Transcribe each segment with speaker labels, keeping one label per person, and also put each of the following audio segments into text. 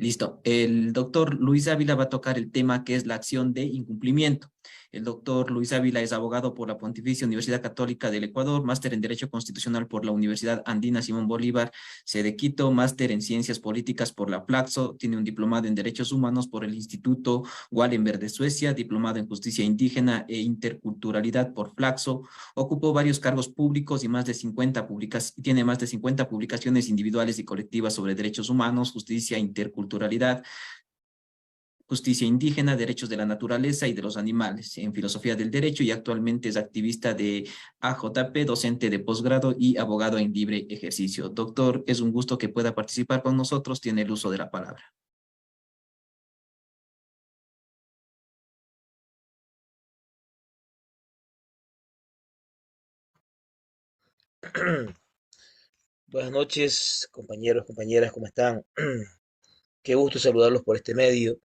Speaker 1: Listo. El doctor Luis Ávila va a tocar el tema que es la acción de incumplimiento. El doctor Luis Ávila es abogado por la Pontificia Universidad Católica del Ecuador, máster en Derecho Constitucional por la Universidad Andina Simón Bolívar, sede Quito, máster en Ciencias Políticas por la Flaxo, tiene un diplomado en Derechos Humanos por el Instituto Wallenberg de Suecia, diplomado en Justicia Indígena e Interculturalidad por Flaxo, ocupó varios cargos públicos y tiene más de 50 publicaciones individuales y colectivas sobre derechos humanos, justicia, interculturalidad, justicia indígena, derechos de la naturaleza y de los animales, en filosofía del derecho, y actualmente es activista de AJP, docente de posgrado y abogado en libre ejercicio. Doctor, es un gusto que pueda participar con nosotros, tiene el uso de la palabra.
Speaker 2: Buenas noches, compañeros, compañeras, ¿cómo están? Qué gusto saludarlos por este medio.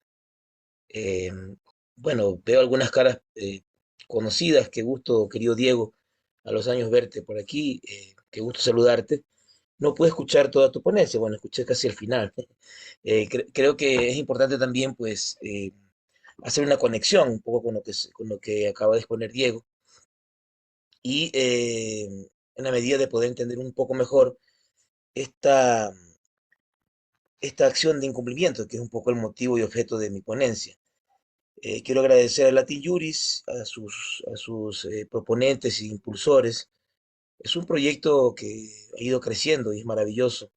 Speaker 2: Eh, bueno, veo algunas caras conocidas. Qué gusto, querido Diego, a los años verte por aquí. Qué gusto saludarte. No pude escuchar toda tu ponencia, bueno, escuché casi el final. Creo que es importante también, pues, hacer una conexión un poco con lo que acaba de exponer Diego y en la medida de poder entender un poco mejor esta esta acción de incumplimiento, que es un poco el motivo y objeto de mi ponencia. Quiero agradecer a Latin Juris, a sus proponentes e impulsores. Es un proyecto que ha ido creciendo y es maravilloso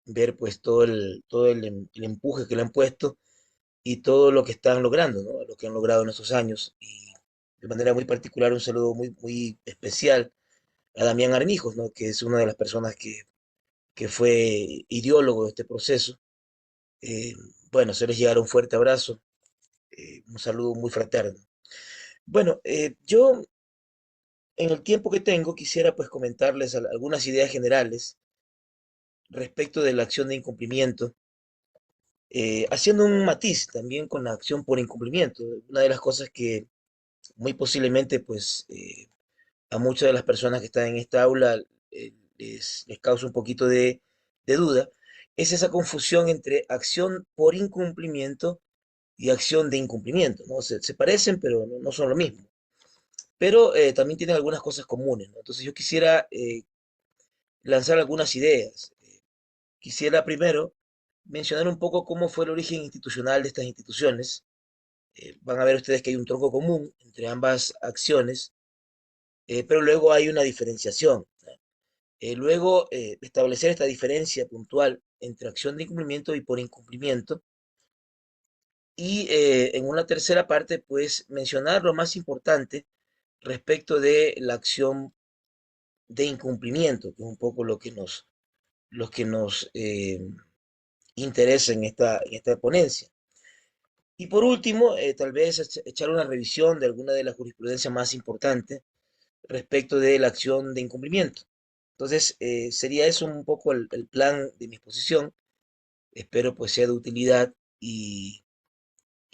Speaker 2: ver pues todo el empuje que le han puesto y todo lo que están logrando, ¿no? Lo que han logrado en estos años. Y de manera muy particular un saludo muy especial a Damián Armijos, ¿no? Que es una de las personas que fue ideólogo de este proceso. Eh, bueno, se les llegará un fuerte abrazo, un saludo muy fraterno. Bueno, yo en el tiempo que tengo quisiera pues comentarles algunas ideas generales respecto de la acción de incumplimiento, haciendo un matiz también con la acción por incumplimiento. Una de las cosas que muy posiblemente pues a muchas de las personas que están en esta aula les causa un poquito de duda es esa confusión entre acción por incumplimiento y acción de incumplimiento, ¿no? Se parecen, pero no son lo mismo. Pero también tienen algunas cosas comunes, ¿no? Entonces yo quisiera lanzar algunas ideas. Quisiera primero mencionar un poco cómo fue el origen institucional de estas instituciones. Van a ver ustedes que hay un tronco común entre ambas acciones, pero luego hay una diferenciación, ¿no? Luego, establecer esta diferencia puntual entre acción de incumplimiento y por incumplimiento. Y en una tercera parte, pues mencionar lo más importante respecto de la acción de incumplimiento, que es un poco lo que nos interesa en esta ponencia. Y por último, tal vez echar una revisión de alguna de las jurisprudencias más importantes respecto de la acción de incumplimiento. Entonces, sería eso un poco el plan de mi exposición. Espero pues sea de utilidad y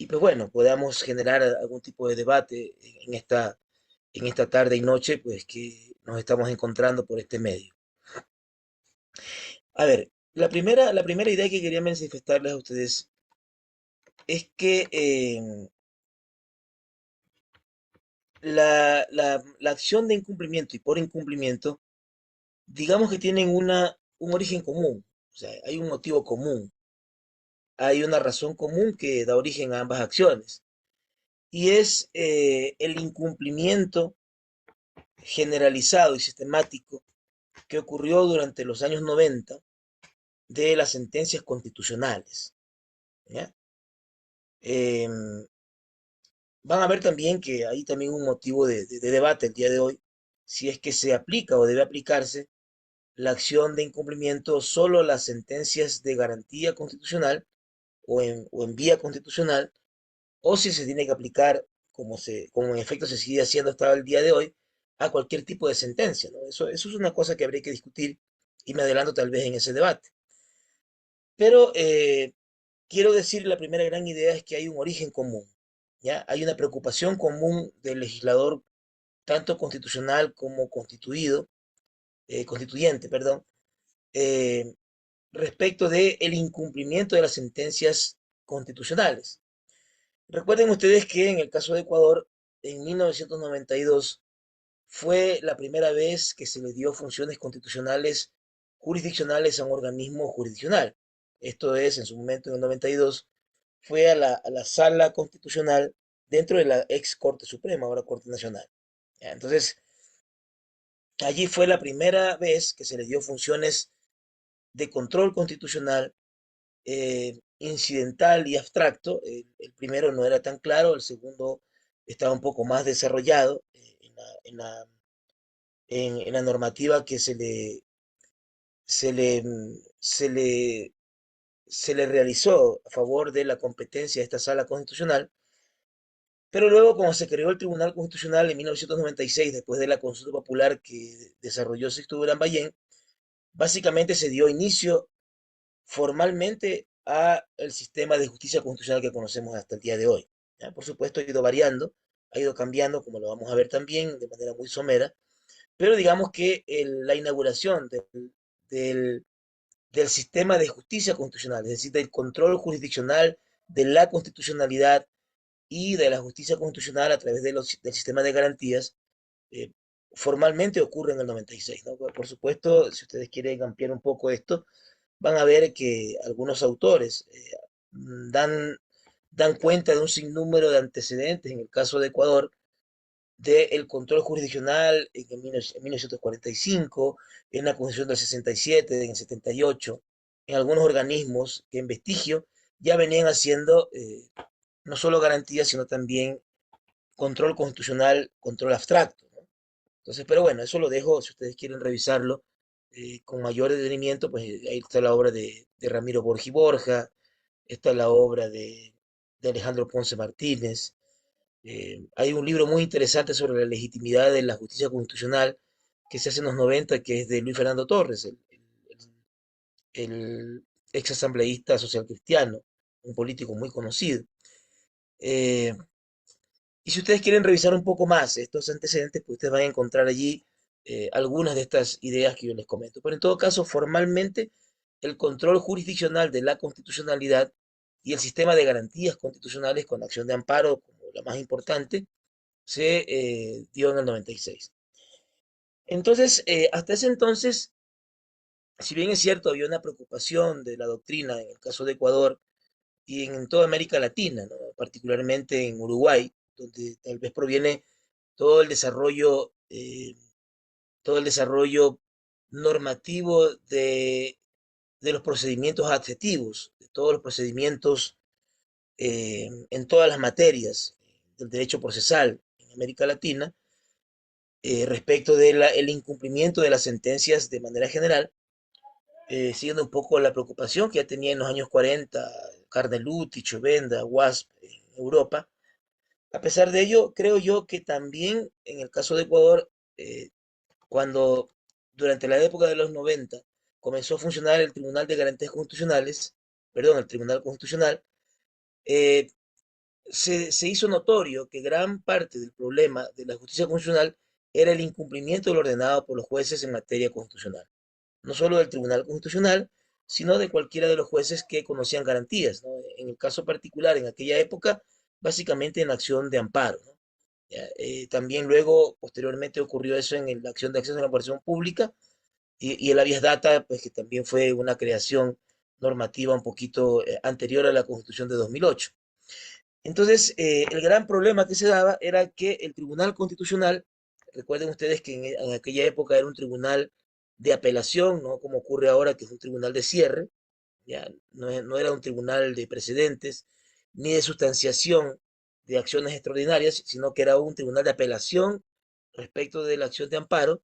Speaker 2: pues bueno, podamos generar algún tipo de debate en esta tarde y noche, pues que nos estamos encontrando por este medio. A ver, la primera idea que quería manifestarles a ustedes es que la acción de incumplimiento y por incumplimiento, digamos que tienen un origen común, o sea, hay un motivo común, hay una razón común que da origen a ambas acciones, y es el incumplimiento generalizado y sistemático que ocurrió durante los años 90 de las sentencias constitucionales, ¿ya? Em, Van a ver también que hay también un motivo de debate el día de hoy, si es que se aplica o debe aplicarse la acción de incumplimiento solo a las sentencias de garantía constitucional o en vía constitucional, o si se tiene que aplicar, como en efecto se sigue haciendo hasta el día de hoy, a cualquier tipo de sentencia, ¿no? Eso es una cosa que habría que discutir y me adelanto tal vez en ese debate. Pero quiero decir, la primera gran idea es que hay un origen común, ¿ya? Hay una preocupación común del legislador, tanto constitucional como constituyente, perdón, eh, respecto del incumplimiento de las sentencias constitucionales. Recuerden ustedes que en el caso de Ecuador, en 1992, fue la primera vez que se le dio funciones constitucionales jurisdiccionales a un organismo jurisdiccional. Esto es, en su momento, en el 92, fue a la sala constitucional dentro de la ex Corte Suprema, ahora Corte Nacional. ¿Ya? Entonces, allí fue la primera vez que se le dio funciones de control constitucional incidental y abstracto. El primero no era tan claro, el segundo estaba un poco más desarrollado en la normativa que se le, se le, se le realizó a favor de la competencia de esta sala constitucional. Pero luego, como se creó el Tribunal Constitucional en 1996, después de la consulta popular que desarrolló Sixto Durán Ballén, básicamente se dio inicio formalmente a el sistema de justicia constitucional que conocemos hasta el día de hoy. ¿Ya? Por supuesto, ha ido variando, ha ido cambiando, como lo vamos a ver también, de manera muy somera, pero digamos que la inauguración del, del sistema de justicia constitucional, es decir, del control jurisdiccional de la constitucionalidad y de la justicia constitucional a través del sistema de garantías, eh, formalmente ocurre en el 96, ¿no? Por supuesto, si ustedes quieren ampliar un poco esto, van a ver que algunos autores dan cuenta de un sinnúmero de antecedentes, en el caso de Ecuador, del control jurisdiccional en 1945, en la Constitución del 67, en el 78, en algunos organismos que en vestigio ya venían haciendo no solo garantías, sino también control constitucional, control abstracto, ¿no? Entonces, pero bueno, eso lo dejo, si ustedes quieren revisarlo con mayor detenimiento, pues ahí está la obra de Ramiro Borgi Borja, está la obra de Alejandro Ponce Martínez. Hay un libro muy interesante sobre la legitimidad de la justicia constitucional que se hace en los 90, que es de Luis Fernando Torres, el ex asambleísta social cristiano, un político muy conocido. Eh, Y si ustedes quieren revisar un poco más estos antecedentes, pues ustedes van a encontrar allí algunas de estas ideas que yo les comento. Pero en todo caso, formalmente, el control jurisdiccional de la constitucionalidad y el sistema de garantías constitucionales con acción de amparo, como la más importante, se dio en el 96. Entonces, hasta ese entonces, si bien es cierto, había una preocupación de la doctrina en el caso de Ecuador y en toda América Latina, ¿no? Particularmente en Uruguay, donde tal vez proviene todo el desarrollo, todo el desarrollo normativo de los procedimientos adjetivos, de todos los procedimientos en todas las materias del derecho procesal en América Latina, respecto del incumplimiento de las sentencias de manera general, siguiendo un poco la preocupación que ya tenía en los años 40 Carneluti, Chovenda, Wasp en Europa. A pesar de ello, creo yo que también en el caso de Ecuador, eh, cuando durante la época de los 90 comenzó a funcionar el Tribunal de Garantías Constitucionales, perdón, el Tribunal Constitucional, eh, se hizo notorio que gran parte del problema de la justicia constitucional era el incumplimiento de lo ordenado por los jueces en materia constitucional. No solo del Tribunal Constitucional, sino de cualquiera de los jueces que conocían garantías, ¿no? En el caso particular, en aquella época, básicamente en acción de amparo, ¿no? También luego, posteriormente, ocurrió eso en la acción de acceso a la información pública y el habeas data, pues que también fue una creación normativa un poquito anterior a la Constitución de 2008. Entonces, el gran problema que se daba era que el Tribunal Constitucional, recuerden ustedes que en aquella época era un tribunal de apelación, no como ocurre ahora, que es un tribunal de cierre, ya no era un tribunal de precedentes ni de sustanciación de acciones extraordinarias, sino que era un tribunal de apelación respecto de la acción de amparo.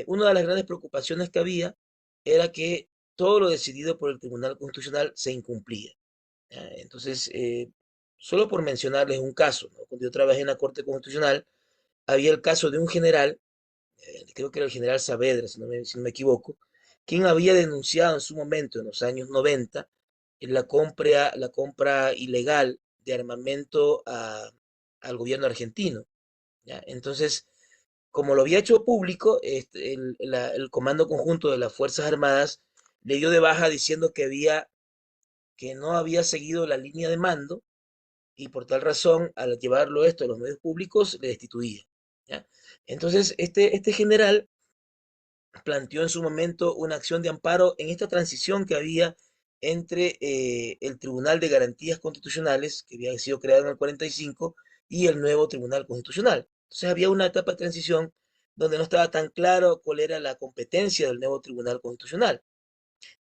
Speaker 2: Una de las grandes preocupaciones que había era que todo lo decidido por el Tribunal Constitucional se incumplía. ¿Ya? Entonces, solo por mencionarles un caso, ¿no? Cuando yo trabajé en la Corte Constitucional, había el caso de un general, creo que era el general Saavedra, si no me equivoco, quien había denunciado en su momento, en los años 90, la compra ilegal de armamento al gobierno argentino. ¿Ya? Entonces, como lo había hecho público, el Comando Conjunto de las Fuerzas Armadas le dio de baja diciendo que no había seguido la línea de mando y por tal razón, al llevarlo esto a los medios públicos, le destituía. ¿Ya? Entonces, este general planteó en su momento una acción de amparo en esta transición que había entre el Tribunal de Garantías Constitucionales, que había sido creado en el 45, y el nuevo Tribunal Constitucional. Entonces había una etapa de transición donde no estaba tan claro cuál era la competencia del nuevo Tribunal Constitucional.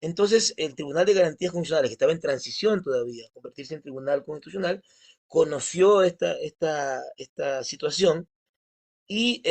Speaker 2: Entonces, el Tribunal de Garantías Constitucionales, que estaba en transición todavía, a convertirse en Tribunal Constitucional, conoció esta situación y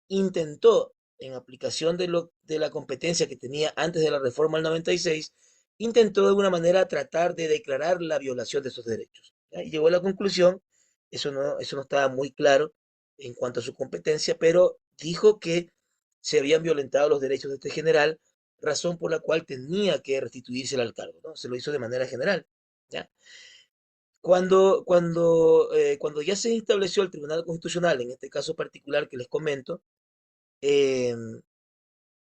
Speaker 2: intentó, en aplicación de la competencia que tenía antes de la reforma del 96, intentó de alguna manera tratar de declarar la violación de esos derechos. ¿Ya? Y llegó a la conclusión, eso no estaba muy claro en cuanto a su competencia, pero dijo que se habían violentado los derechos de este general, razón por la cual tenía que restituirse al cargo, ¿no? Se lo hizo de manera general. ¿Ya? Cuando ya se estableció el Tribunal Constitucional, en este caso particular que les comento, eh,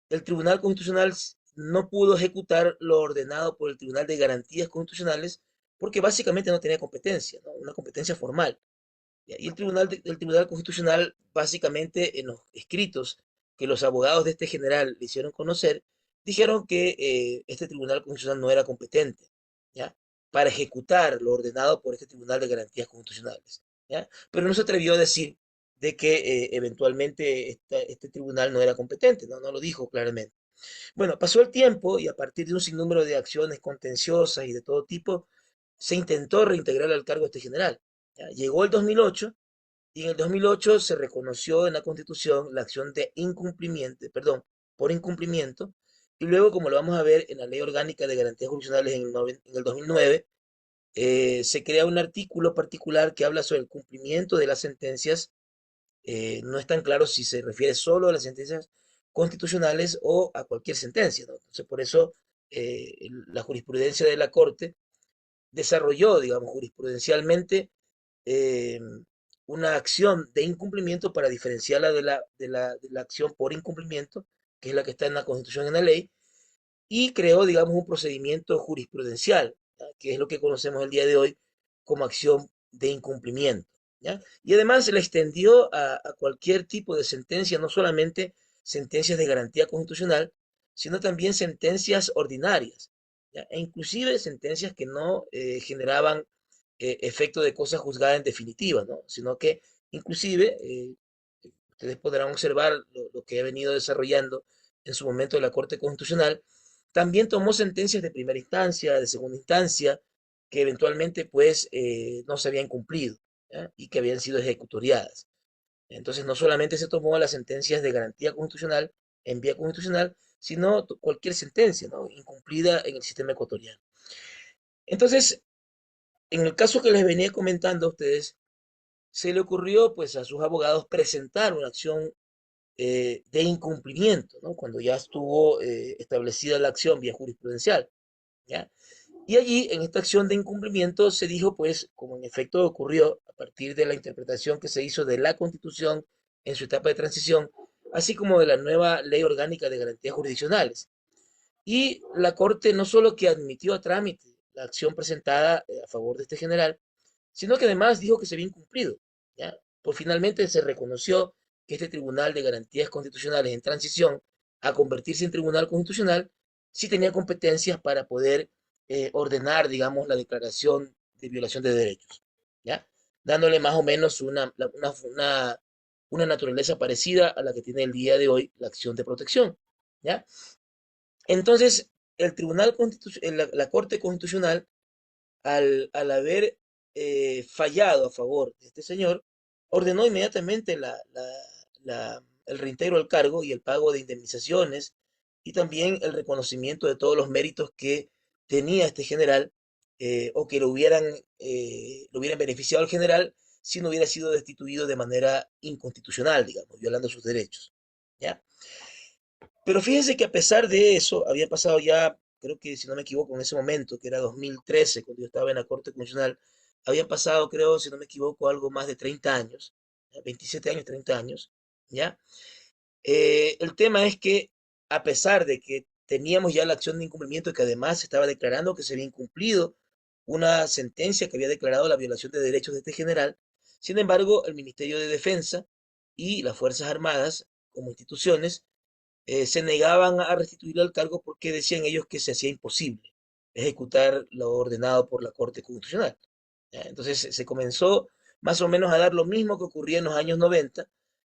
Speaker 2: el Tribunal Constitucional no pudo ejecutar lo ordenado por el Tribunal de Garantías Constitucionales porque básicamente no tenía competencia, ¿no? Una competencia formal. Y el Tribunal Constitucional, básicamente en los escritos que los abogados de este general le hicieron conocer, dijeron que este Tribunal Constitucional no era competente, ¿ya? Para ejecutar lo ordenado por este Tribunal de Garantías Constitucionales, ¿ya? Pero no se atrevió a decir de que eventualmente este tribunal no era competente, ¿no? No lo dijo claramente. Bueno, pasó el tiempo y a partir de un sinnúmero de acciones contenciosas y de todo tipo, se intentó reintegrar al cargo a este general. ¿Ya? Llegó el 2008 y en el 2008 se reconoció en la Constitución la acción de incumplimiento, perdón, por incumplimiento, y luego, como lo vamos a ver en la Ley Orgánica de Garantías Constitucionales en el 2009, se crea un artículo particular que habla sobre el cumplimiento de las sentencias. No es tan claro si se refiere solo a las sentencias constitucionales o a cualquier sentencia, ¿no? Entonces, por eso la jurisprudencia de la Corte desarrolló, digamos, jurisprudencialmente eh, una acción de incumplimiento para diferenciarla de la acción por incumplimiento, que es la que está en la Constitución y en la ley, y creó, digamos, un procedimiento jurisprudencial, ¿ya? Que es lo que conocemos el día de hoy como acción de incumplimiento. ¿Ya? Y además se le extendió a cualquier tipo de sentencia, no solamente sentencias de garantía constitucional, sino también sentencias ordinarias, ¿ya? E inclusive sentencias que no generaban efecto de cosa juzgada en definitiva, ¿no? Sino que inclusive ustedes podrán observar lo que he venido desarrollando en su momento de la Corte Constitucional, también tomó sentencias de primera instancia, de segunda instancia, que eventualmente pues no se habían cumplido, ¿ya? Y que habían sido ejecutoriadas. Entonces no solamente se tomó las sentencias de garantía constitucional en vía constitucional, sino cualquier sentencia, ¿no? Incumplida en el sistema ecuatoriano. Entonces, en el caso que les venía comentando a ustedes, se le ocurrió pues a sus abogados presentar una acción de incumplimiento, ¿no? Cuando ya estuvo establecida la acción vía jurisprudencial, ¿ya? Y allí, en esta acción de incumplimiento, se dijo, pues, como en efecto ocurrió a partir de la interpretación que se hizo de la Constitución en su etapa de transición, así como de la nueva Ley Orgánica de Garantías Jurisdiccionales. Y la Corte no solo que admitió a trámite la acción presentada a favor de este general, sino que además dijo que se había incumplido, ¿ya? Pues finalmente se reconoció que este Tribunal de Garantías Constitucionales en transición a convertirse en Tribunal Constitucional sí tenía competencias para poder ordenar, digamos, la declaración de violación de derechos, ¿ya? Dándole más o menos una naturaleza parecida a la que tiene el día de hoy la acción de protección, ¿ya? Entonces, la Corte Constitucional, al haber fallado a favor de este señor, ordenó inmediatamente el reintegro al cargo y el pago de indemnizaciones y también el reconocimiento de todos los méritos que tenía este general o que lo hubieran beneficiado al general si no hubiera sido destituido de manera inconstitucional, digamos, violando sus derechos. ¿Ya? Pero fíjense que a pesar de eso, había pasado ya, creo que si no me equivoco, en ese momento, que era 2013, cuando yo estaba en la Corte Constitucional, habían pasado, creo, si no me equivoco, algo más de 30 años, ¿ya? 27 años, 30 años, ¿ya? El tema es que, a pesar de que teníamos ya la acción de incumplimiento que además se estaba declarando que se había incumplido una sentencia que había declarado la violación de derechos de este general. Sin embargo, el Ministerio de Defensa y las Fuerzas Armadas, como instituciones, se negaban a restituirle al cargo porque decían ellos que se hacía imposible ejecutar lo ordenado por la Corte Constitucional. ¿Ya? Entonces se comenzó más o menos a dar lo mismo que ocurría en los años 90,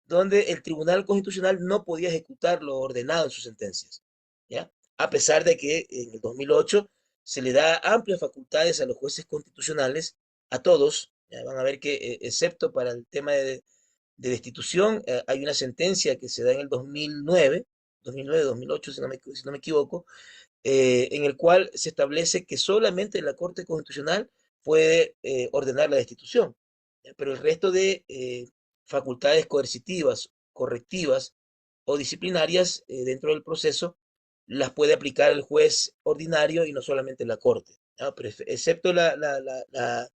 Speaker 2: donde el Tribunal Constitucional no podía ejecutar lo ordenado en sus sentencias, ¿ya? A pesar de que en el 2008 se le da amplias facultades a los jueces constitucionales, a todos, ¿ya? Van a ver que, excepto para el tema de destitución, hay una sentencia que se da en el 2008, si no me equivoco, en el cual se establece que solamente la Corte Constitucional puede ordenar la destitución, ¿ya? Pero el resto de facultades coercitivas, correctivas o disciplinarias dentro del proceso las puede aplicar el juez ordinario y no solamente la Corte, ¿ya? Pero excepto la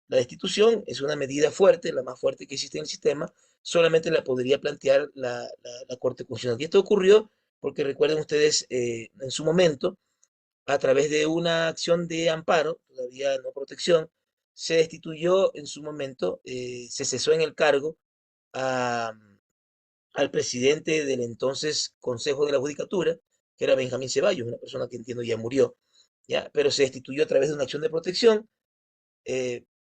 Speaker 2: destitución, es una medida fuerte, la más fuerte que existe en el sistema, solamente la podría plantear la Corte Constitucional. Y esto ocurrió porque recuerden ustedes, en su momento, a través de una acción de amparo, todavía no protección, se destituyó en su momento, se cesó en el cargo a, al presidente del entonces Consejo de la Judicatura, que era Benjamín Ceballos, una persona que entiendo ya murió, ¿ya? Pero se destituyó a través de una acción de protección,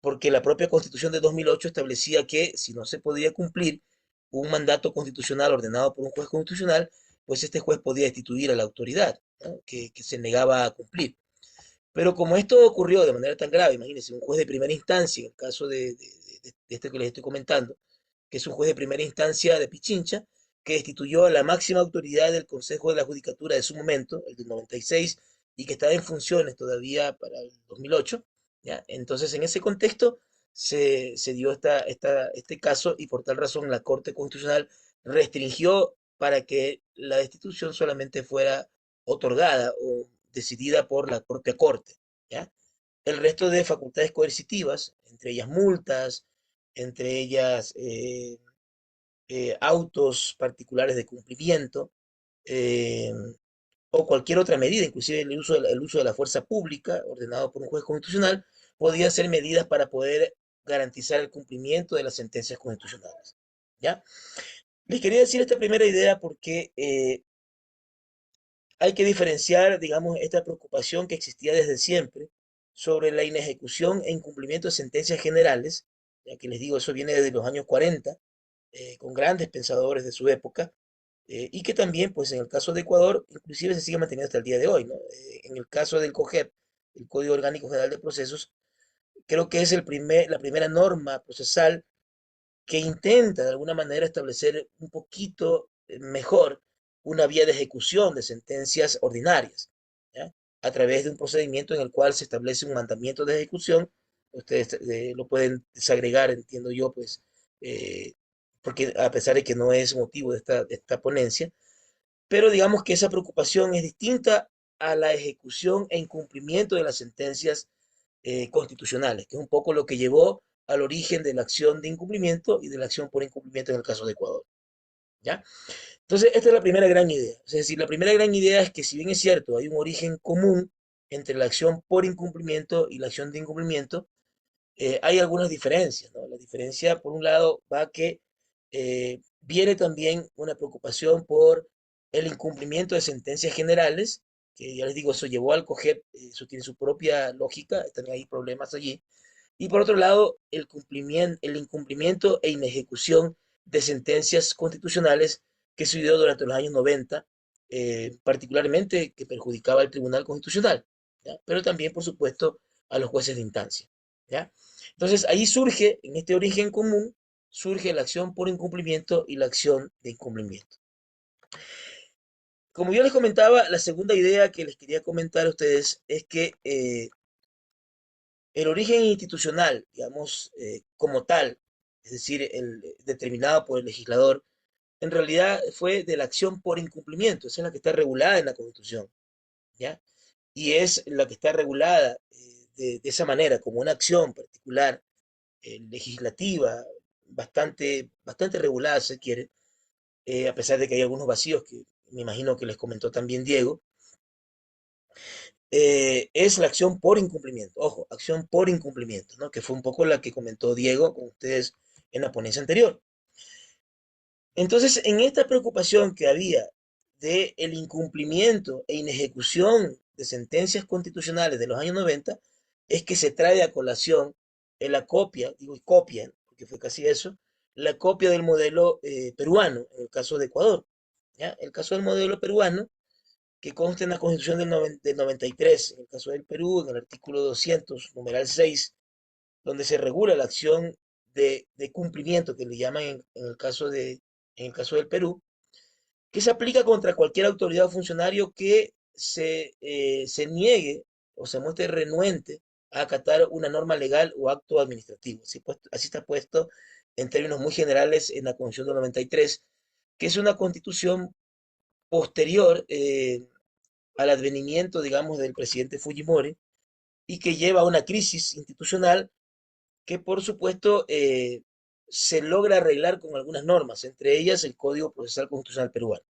Speaker 2: porque la propia Constitución de 2008 establecía que si no se podía cumplir un mandato constitucional ordenado por un juez constitucional, pues este juez podía destituir a la autoridad, ¿no? Que se negaba a cumplir. Pero como esto ocurrió de manera tan grave, imagínense, un juez de primera instancia, en el caso de este que les estoy comentando, que es un juez de primera instancia de Pichincha, que destituyó a la máxima autoridad del Consejo de la Judicatura de su momento, el del 96, y que estaba en funciones todavía para el 2008, ¿ya? Entonces, en ese contexto se dio este caso y por tal razón la Corte Constitucional restringió para que la destitución solamente fuera otorgada o decidida por la propia Corte, ¿ya? El resto de facultades coercitivas, entre ellas multas, entre ellas autos particulares de cumplimiento, eh, o cualquier otra medida, inclusive el uso de la fuerza pública, ordenado por un juez constitucional, podían ser medidas para poder garantizar el cumplimiento de las sentencias constitucionales, ¿ya? Les quería decir esta primera idea porque hay que diferenciar, digamos, esta preocupación que existía desde siempre sobre la inejecución e incumplimiento de sentencias generales, ya que les digo, eso viene desde los años 40, con grandes pensadores de su época, y que también, pues en el caso de Ecuador, inclusive se sigue manteniendo hasta el día de hoy, ¿no? En el caso del COGEP, el Código Orgánico General de Procesos, creo que es la primera norma procesal que intenta de alguna manera establecer un poquito mejor una vía de ejecución de sentencias ordinarias, ¿ya? A través de un procedimiento en el cual se establece un mandamiento de ejecución. Ustedes lo pueden desagregar, entiendo yo, pues, eh, porque a pesar de que no es motivo de esta ponencia, pero digamos que esa preocupación es distinta a la ejecución e incumplimiento de las sentencias constitucionales, que es un poco lo que llevó al origen de la acción de incumplimiento y de la acción por incumplimiento en el caso de Ecuador, ¿ya? Entonces, esta es la primera gran idea. Es decir, la primera gran idea es que si bien es cierto, hay un origen común entre la acción por incumplimiento y la acción de incumplimiento, hay algunas diferencias, ¿no? La diferencia, por un lado, va a que viene también una preocupación por el incumplimiento de sentencias generales, que ya les digo, eso llevó al COGEP, eso tiene su propia lógica, están ahí problemas allí. Y por otro lado, el incumplimiento e inejecución de sentencias constitucionales que se dio durante los años 90, particularmente que perjudicaba al Tribunal Constitucional, ¿ya? Pero también, por supuesto, a los jueces de instancia, ¿ya? Entonces, ahí surge, en este origen común, surge la acción por incumplimiento y la acción de incumplimiento. Como yo les comentaba, la segunda idea que les quería comentar a ustedes es que el origen institucional, digamos, como tal, es decir, determinado por el legislador, en realidad fue de la acción por incumplimiento, esa es la que está regulada en la Constitución, ¿ya? Y es la que está regulada de esa manera, como una acción particular, legislativa, bastante regulada, si se quiere, a pesar de que hay algunos vacíos que me imagino que les comentó también Diego. es la acción por incumplimiento. Ojo, acción por incumplimiento, ¿no? Que fue un poco la que comentó Diego con ustedes en la ponencia anterior. Entonces, en esta preocupación que había de el incumplimiento e inejecución de sentencias constitucionales de los años 90, es que se trae a colación en la copia, digo copia, porque fue casi eso, la copia del modelo peruano, en el caso de Ecuador. ¿Ya? El caso del modelo peruano, que consta en la Constitución del 93, en el caso del Perú, en el artículo 200, numeral 6, donde se regula la acción de cumplimiento, que le llaman en el caso del Perú, que se aplica contra cualquier autoridad o funcionario que se niegue o se muestre renuente a acatar una norma legal o acto administrativo. Así está puesto en términos muy generales en la Constitución del 93, que es una constitución posterior al advenimiento, digamos, del presidente Fujimori y que lleva a una crisis institucional que por supuesto se logra arreglar con algunas normas, entre ellas el Código Procesal Constitucional Peruano.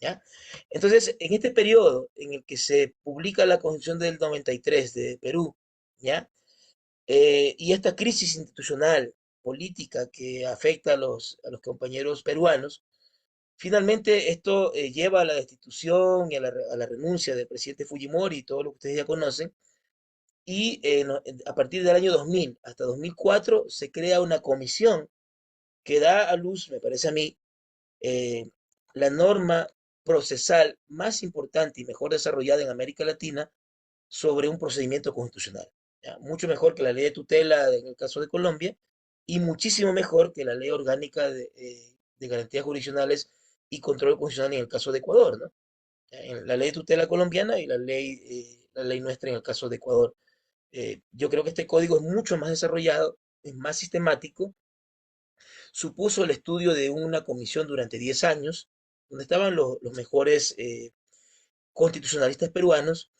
Speaker 2: ¿Ya? Entonces, en este periodo en el que se publica la Constitución del 93 de Perú, ¿ya? Y esta crisis institucional política que afecta a los compañeros peruanos, finalmente esto lleva a la destitución y a la renuncia del presidente Fujimori y todo lo que ustedes ya conocen, y a partir del año 2000 hasta 2004 se crea una comisión que da a luz, me parece a mí, eh, la norma procesal más importante y mejor desarrollada en América Latina sobre un procedimiento constitucional. ¿Ya? Mucho mejor que la ley de tutela en el caso de Colombia y muchísimo mejor que la ley orgánica de garantías jurisdiccionales y control constitucional en el caso de Ecuador, ¿no? La ley de tutela colombiana y la ley nuestra en el caso de Ecuador. Yo creo que este código es mucho más desarrollado, es más sistemático, supuso el estudio de una comisión durante 10 años, donde estaban los mejores constitucionalistas peruanos,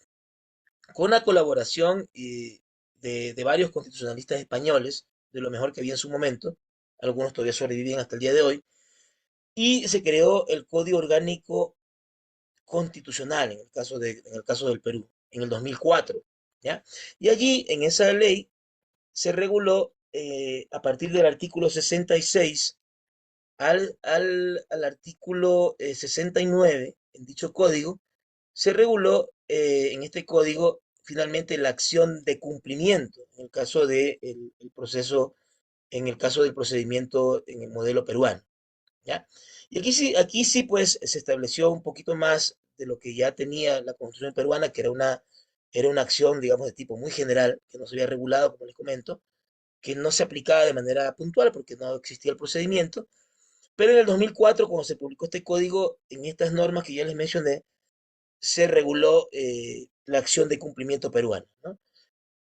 Speaker 2: con la colaboración de varios constitucionalistas españoles, de lo mejor que había en su momento, algunos todavía sobreviven hasta el día de hoy, y se creó el Código Orgánico Constitucional en el caso del Perú, en el 2004. ¿Ya? Y allí, en esa ley, se reguló a partir del artículo 66 al artículo 69, en dicho código, se reguló en este código finalmente la acción de cumplimiento en el caso el proceso, en el caso del procedimiento en el modelo peruano, ¿ya? Y aquí sí, pues, se estableció un poquito más de lo que ya tenía la Constitución peruana, que era una acción, digamos, de tipo muy general, que no se había regulado, como les comento, que no se aplicaba de manera puntual porque no existía el procedimiento, pero en el 2004, cuando se publicó este código, en estas normas que ya les mencioné, se reguló la acción de cumplimiento peruana, ¿no?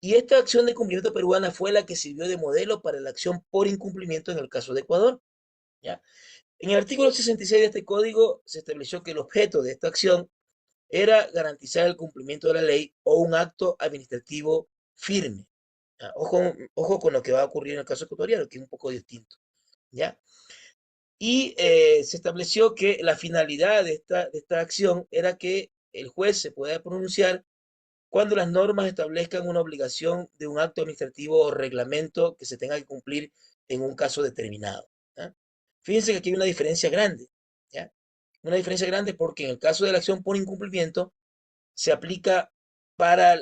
Speaker 2: Y esta acción de cumplimiento peruana fue la que sirvió de modelo para la acción por incumplimiento en el caso de Ecuador, ¿ya? En el artículo 66 de este código se estableció que el objeto de esta acción era garantizar el cumplimiento de la ley o un acto administrativo firme. ¿Ya? Ojo con lo que va a ocurrir en el caso ecuatoriano, que es un poco distinto, ¿ya? Y se estableció que la finalidad de esta acción era que el juez se pueda pronunciar cuando las normas establezcan una obligación de un acto administrativo o reglamento que se tenga que cumplir en un caso determinado. ¿Ya? Fíjense que aquí hay una diferencia grande, ¿ya? Una diferencia grande porque en el caso de la acción por incumplimiento se aplica para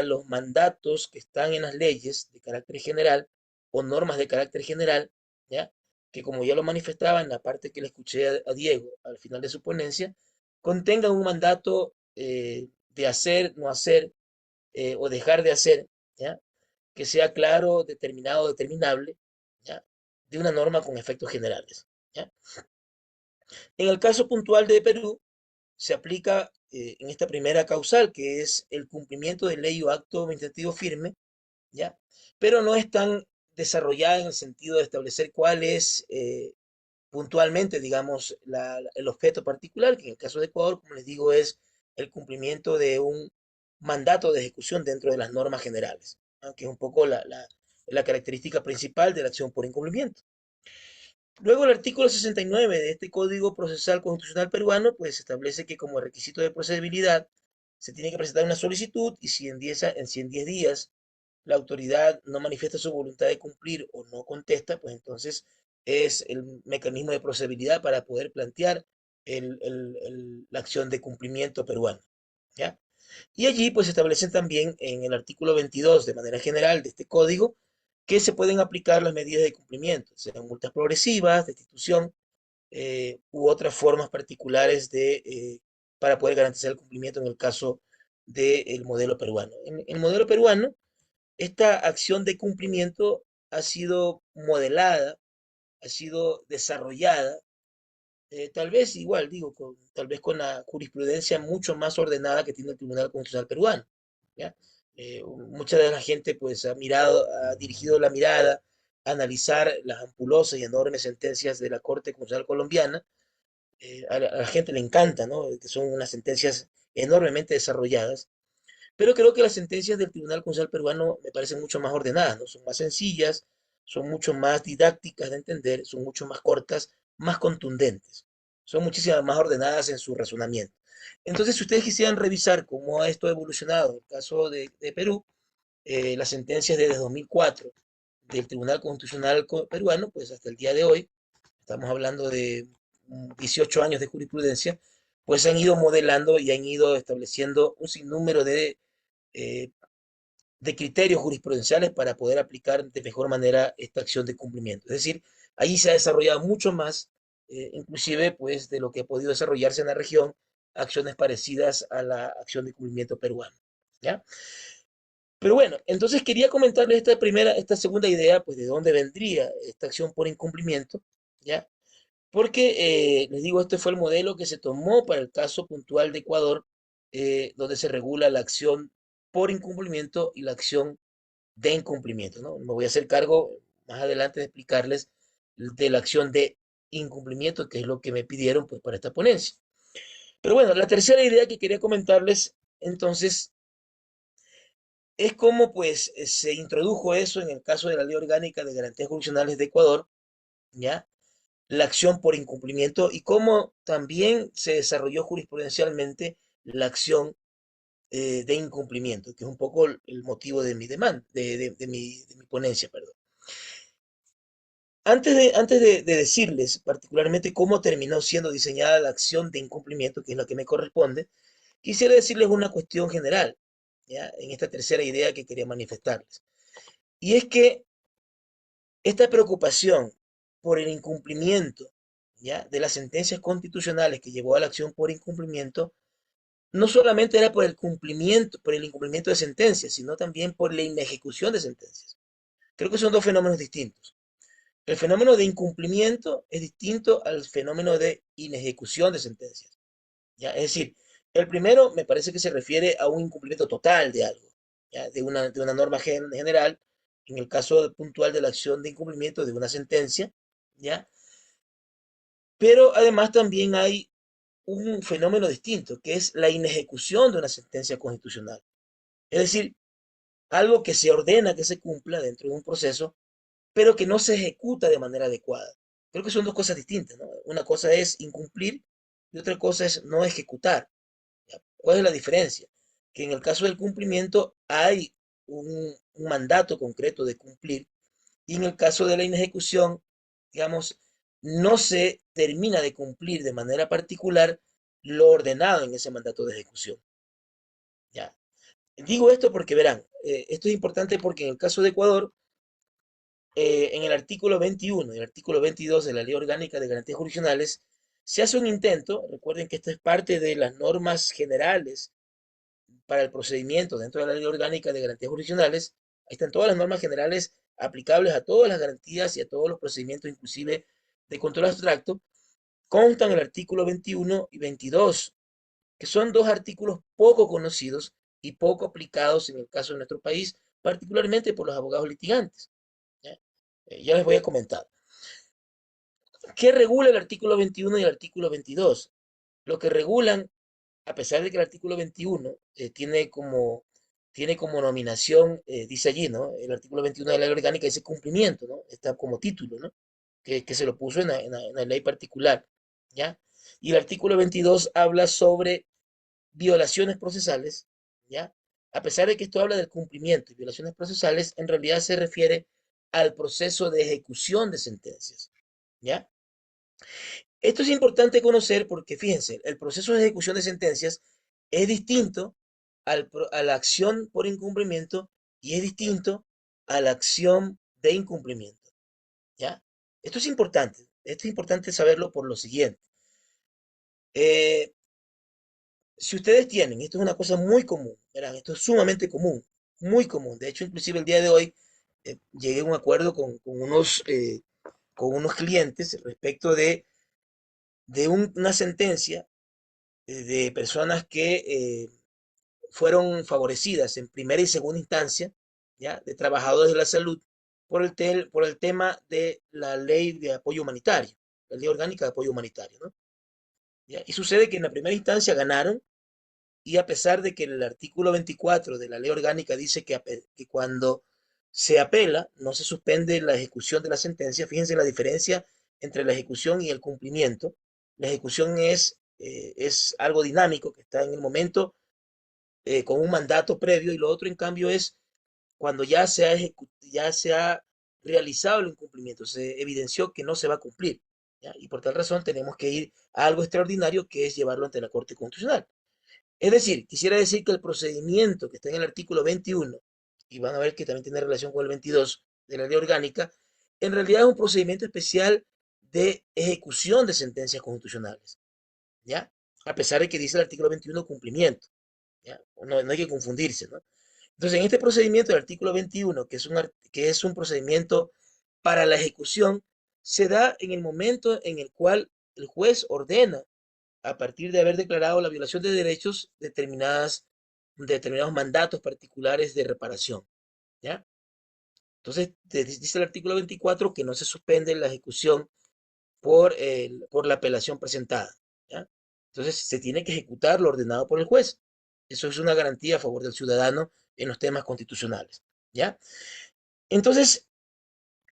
Speaker 2: los mandatos que están en las leyes de carácter general o normas de carácter general, ¿ya? Que como ya lo manifestaba en la parte que le escuché a Diego al final de su ponencia, contengan un mandato de hacer, no hacer o dejar de hacer, ¿ya? Que sea claro, determinado, determinable, ¿ya? De una norma con efectos generales, ¿ya? En el caso puntual de Perú, se aplica en esta primera causal, que es el cumplimiento de ley o acto administrativo firme, ¿ya? Pero no es tan desarrollada en el sentido de establecer cuál es puntualmente, digamos, el objeto particular, que en el caso de Ecuador, como les digo, es el cumplimiento de un mandato de ejecución dentro de las normas generales, ¿no? Que es un poco la característica principal de la acción por incumplimiento. Luego, el artículo 69 de este Código Procesal Constitucional peruano, pues establece que como requisito de procedibilidad se tiene que presentar una solicitud y si en 10 días la autoridad no manifiesta su voluntad de cumplir o no contesta, pues entonces es el mecanismo de procedibilidad para poder plantear la acción de cumplimiento peruana, ¿ya? Y allí pues se establecen también en el artículo 22 de manera general de este código que se pueden aplicar las medidas de cumplimiento, sean multas progresivas, destitución u otras formas particulares para poder garantizar el cumplimiento en el caso del modelo peruano. En el modelo peruano, esta acción de cumplimiento ha sido modelada, ha sido desarrollada, tal vez igual, digo, tal vez con la jurisprudencia mucho más ordenada que tiene el Tribunal Constitucional peruano, ¿ya? Mucha de la gente pues ha dirigido la mirada a analizar las ampulosas y enormes sentencias de la Corte Constitucional colombiana. A la gente le encanta, ¿no? Que son unas sentencias enormemente desarrolladas, pero creo que las sentencias del Tribunal Constitucional peruano me parecen mucho más ordenadas, ¿no? Son más sencillas, son mucho más didácticas de entender, son mucho más cortas, más contundentes, son muchísimas más ordenadas en su razonamiento. Entonces, si ustedes quisieran revisar cómo esto ha evolucionado, el caso de Perú, las sentencias desde 2004 del Tribunal Constitucional peruano, pues hasta el día de hoy, estamos hablando de 18 años de jurisprudencia, pues han ido modelando y han ido estableciendo un sinnúmero eh, de criterios jurisprudenciales para poder aplicar de mejor manera esta acción de cumplimiento. Es decir, ahí se ha desarrollado mucho más, inclusive pues de lo que ha podido desarrollarse en la región, acciones parecidas a la acción de cumplimiento peruana, ¿ya? Pero bueno, entonces quería comentarles esta segunda idea, pues de dónde vendría esta acción por incumplimiento, ¿ya? Porque, les digo, este fue el modelo que se tomó para el caso puntual de Ecuador, donde se regula la acción por incumplimiento y la acción de incumplimiento, ¿no? Me voy a hacer cargo más adelante de explicarles de la acción de incumplimiento, que es lo que me pidieron pues para esta ponencia. Pero bueno, la tercera idea que quería comentarles, entonces, es cómo pues se introdujo eso en el caso de la Ley Orgánica de Garantías Jurisdiccionales de Ecuador, ¿ya? La acción por incumplimiento y cómo también se desarrolló jurisprudencialmente la acción de incumplimiento, que es un poco el motivo de mi demanda, de mi ponencia, perdón. Antes de decirles particularmente cómo terminó siendo diseñada la acción de incumplimiento, que es la que me corresponde, quisiera decirles una cuestión general, ¿ya? En esta tercera idea que quería manifestarles. Y es que esta preocupación por el incumplimiento, ¿ya? De las sentencias constitucionales que llevó a la acción por incumplimiento, no solamente era por el incumplimiento de sentencias, sino también por la inejecución de sentencias. Creo que son dos fenómenos distintos. El fenómeno de incumplimiento es distinto al fenómeno de inejecución de sentencias, ¿ya? Es decir, el primero me parece que se refiere a un incumplimiento total de algo, ¿ya? De una norma general, en el caso puntual de la acción de incumplimiento de una sentencia, ¿ya? Pero además también hay un fenómeno distinto, que es la inejecución de una sentencia constitucional. Es decir, algo que se ordena que se cumpla dentro de un proceso, pero que no se ejecuta de manera adecuada. Creo que son dos cosas distintas, ¿no? Una cosa es incumplir y otra cosa es no ejecutar. ¿Ya? ¿Cuál es la diferencia? Que en el caso del cumplimiento hay un mandato concreto de cumplir y en el caso de la inejecución, digamos, no se termina de cumplir de manera particular lo ordenado en ese mandato de ejecución. ¿Ya? Digo esto porque verán, esto es importante porque en el caso de Ecuador, en el artículo 21 y el artículo 22 de la Ley Orgánica de Garantías Jurisdiccionales, se hace un intento, recuerden que esto es parte de las normas generales para el procedimiento dentro de la Ley Orgánica de Garantías Jurisdiccionales, ahí están todas las normas generales aplicables a todas las garantías y a todos los procedimientos, inclusive de control abstracto, constan el artículo 21 y 22, que son dos artículos poco conocidos y poco aplicados en el caso de nuestro país, particularmente por los abogados litigantes. ¿Ya? Ya les voy a comentar. ¿Qué regula el artículo 21 y el artículo 22? Lo que regulan, a pesar de que el artículo 21 tiene como nominación, dice allí, ¿no? El artículo 21 de la ley orgánica dice cumplimiento, ¿no? Está como título, ¿no? Que se lo puso en la ley particular, ¿ya? Y el artículo 22 habla sobre violaciones procesales, ¿ya? A pesar de que esto habla del cumplimiento y violaciones procesales, en realidad se refiere al proceso de ejecución de sentencias, ¿ya? Esto es importante conocer porque, fíjense, el proceso de ejecución de sentencias es distinto a la acción por incumplimiento y es distinto a la acción de incumplimiento, ¿ya? Esto es importante saberlo por lo siguiente. Eh, si ustedes tienen, esto es una cosa muy común, verán, esto es sumamente común, muy común. De hecho, inclusive el día de hoy llegué a un acuerdo con unos clientes respecto de una sentencia de personas que fueron favorecidas en primera y segunda instancia, ¿ya? De trabajadores de la salud por el tema de la ley de apoyo humanitario, la ley orgánica de apoyo humanitario, ¿no? ¿Ya? Y sucede que en la primera instancia ganaron y a pesar de que el artículo 24 de la ley orgánica dice que cuando se apela no se suspende la ejecución de la sentencia, fíjense la diferencia entre la ejecución y el cumplimiento. La ejecución es algo dinámico que está en el momento con un mandato previo y lo otro en cambio es cuando ya se ha realizado el incumplimiento, se evidenció que no se va a cumplir, ¿ya? Y por tal razón tenemos que ir a algo extraordinario que es llevarlo ante la Corte Constitucional. Es decir, quisiera decir que el procedimiento que está en el artículo 21, y van a ver que también tiene relación con el 22 de la ley orgánica, en realidad es un procedimiento especial de ejecución de sentencias constitucionales, ¿ya? A pesar de que dice el artículo 21 cumplimiento, ¿ya? No hay que confundirse, ¿no? Entonces, en este procedimiento del artículo 21, que es un procedimiento para la ejecución, se da en el momento en el cual el juez ordena a partir de haber declarado la violación de derechos determinados mandatos particulares de reparación, ¿ya? Entonces, dice el artículo 24 que no se suspende la ejecución por la apelación presentada, ¿ya? Entonces, se tiene que ejecutar lo ordenado por el juez. Eso es una garantía a favor del ciudadano en los temas constitucionales, ¿ya? Entonces,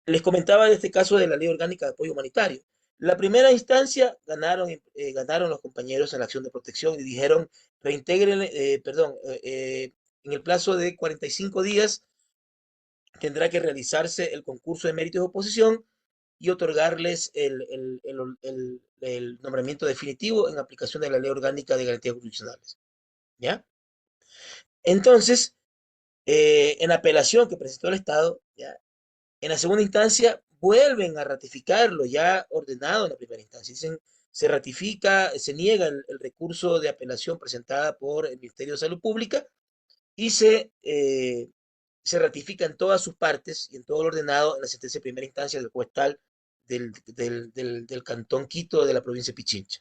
Speaker 2: les comentaba de este caso de la Ley Orgánica de Apoyo Humanitario. La primera instancia ganaron los compañeros en la acción de protección y dijeron, reintegren, en el plazo de 45 días tendrá que realizarse el concurso de méritos de oposición y otorgarles el nombramiento definitivo en aplicación de la Ley Orgánica de Garantías Constitucionales, ¿ya? Entonces, en apelación que presentó el Estado, ¿ya? En la segunda instancia vuelven a ratificar lo ya ordenado en la primera instancia. Dicen, se ratifica, se niega el recurso de apelación presentada por el Ministerio de Salud Pública y se ratifica en todas sus partes y en todo lo ordenado en la sentencia de primera instancia del juez tal del Cantón Quito de la provincia de Pichincha,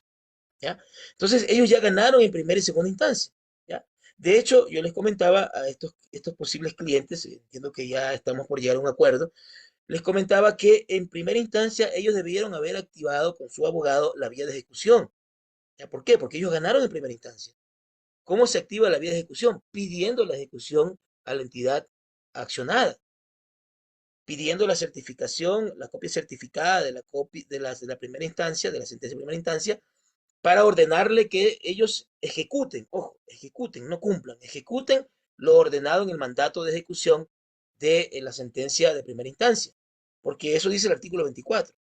Speaker 2: ¿ya? Entonces, ellos ya ganaron en primera y segunda instancia, ¿ya? De hecho, yo les comentaba a estos posibles clientes, entiendo que ya estamos por llegar a un acuerdo, les comentaba que en primera instancia ellos debieron haber activado con su abogado la vía de ejecución. ¿Ya? ¿Por qué? Porque ellos ganaron en primera instancia. ¿Cómo se activa la vía de ejecución? Pidiendo la ejecución a la entidad accionada, pidiendo la certificación, la copia certificada de de la primera instancia, de la sentencia de primera instancia, para ordenarle que ellos ejecuten, ojo, ejecuten, no cumplan, ejecuten lo ordenado en el mandato de ejecución de la sentencia de primera instancia, porque eso dice el artículo 24,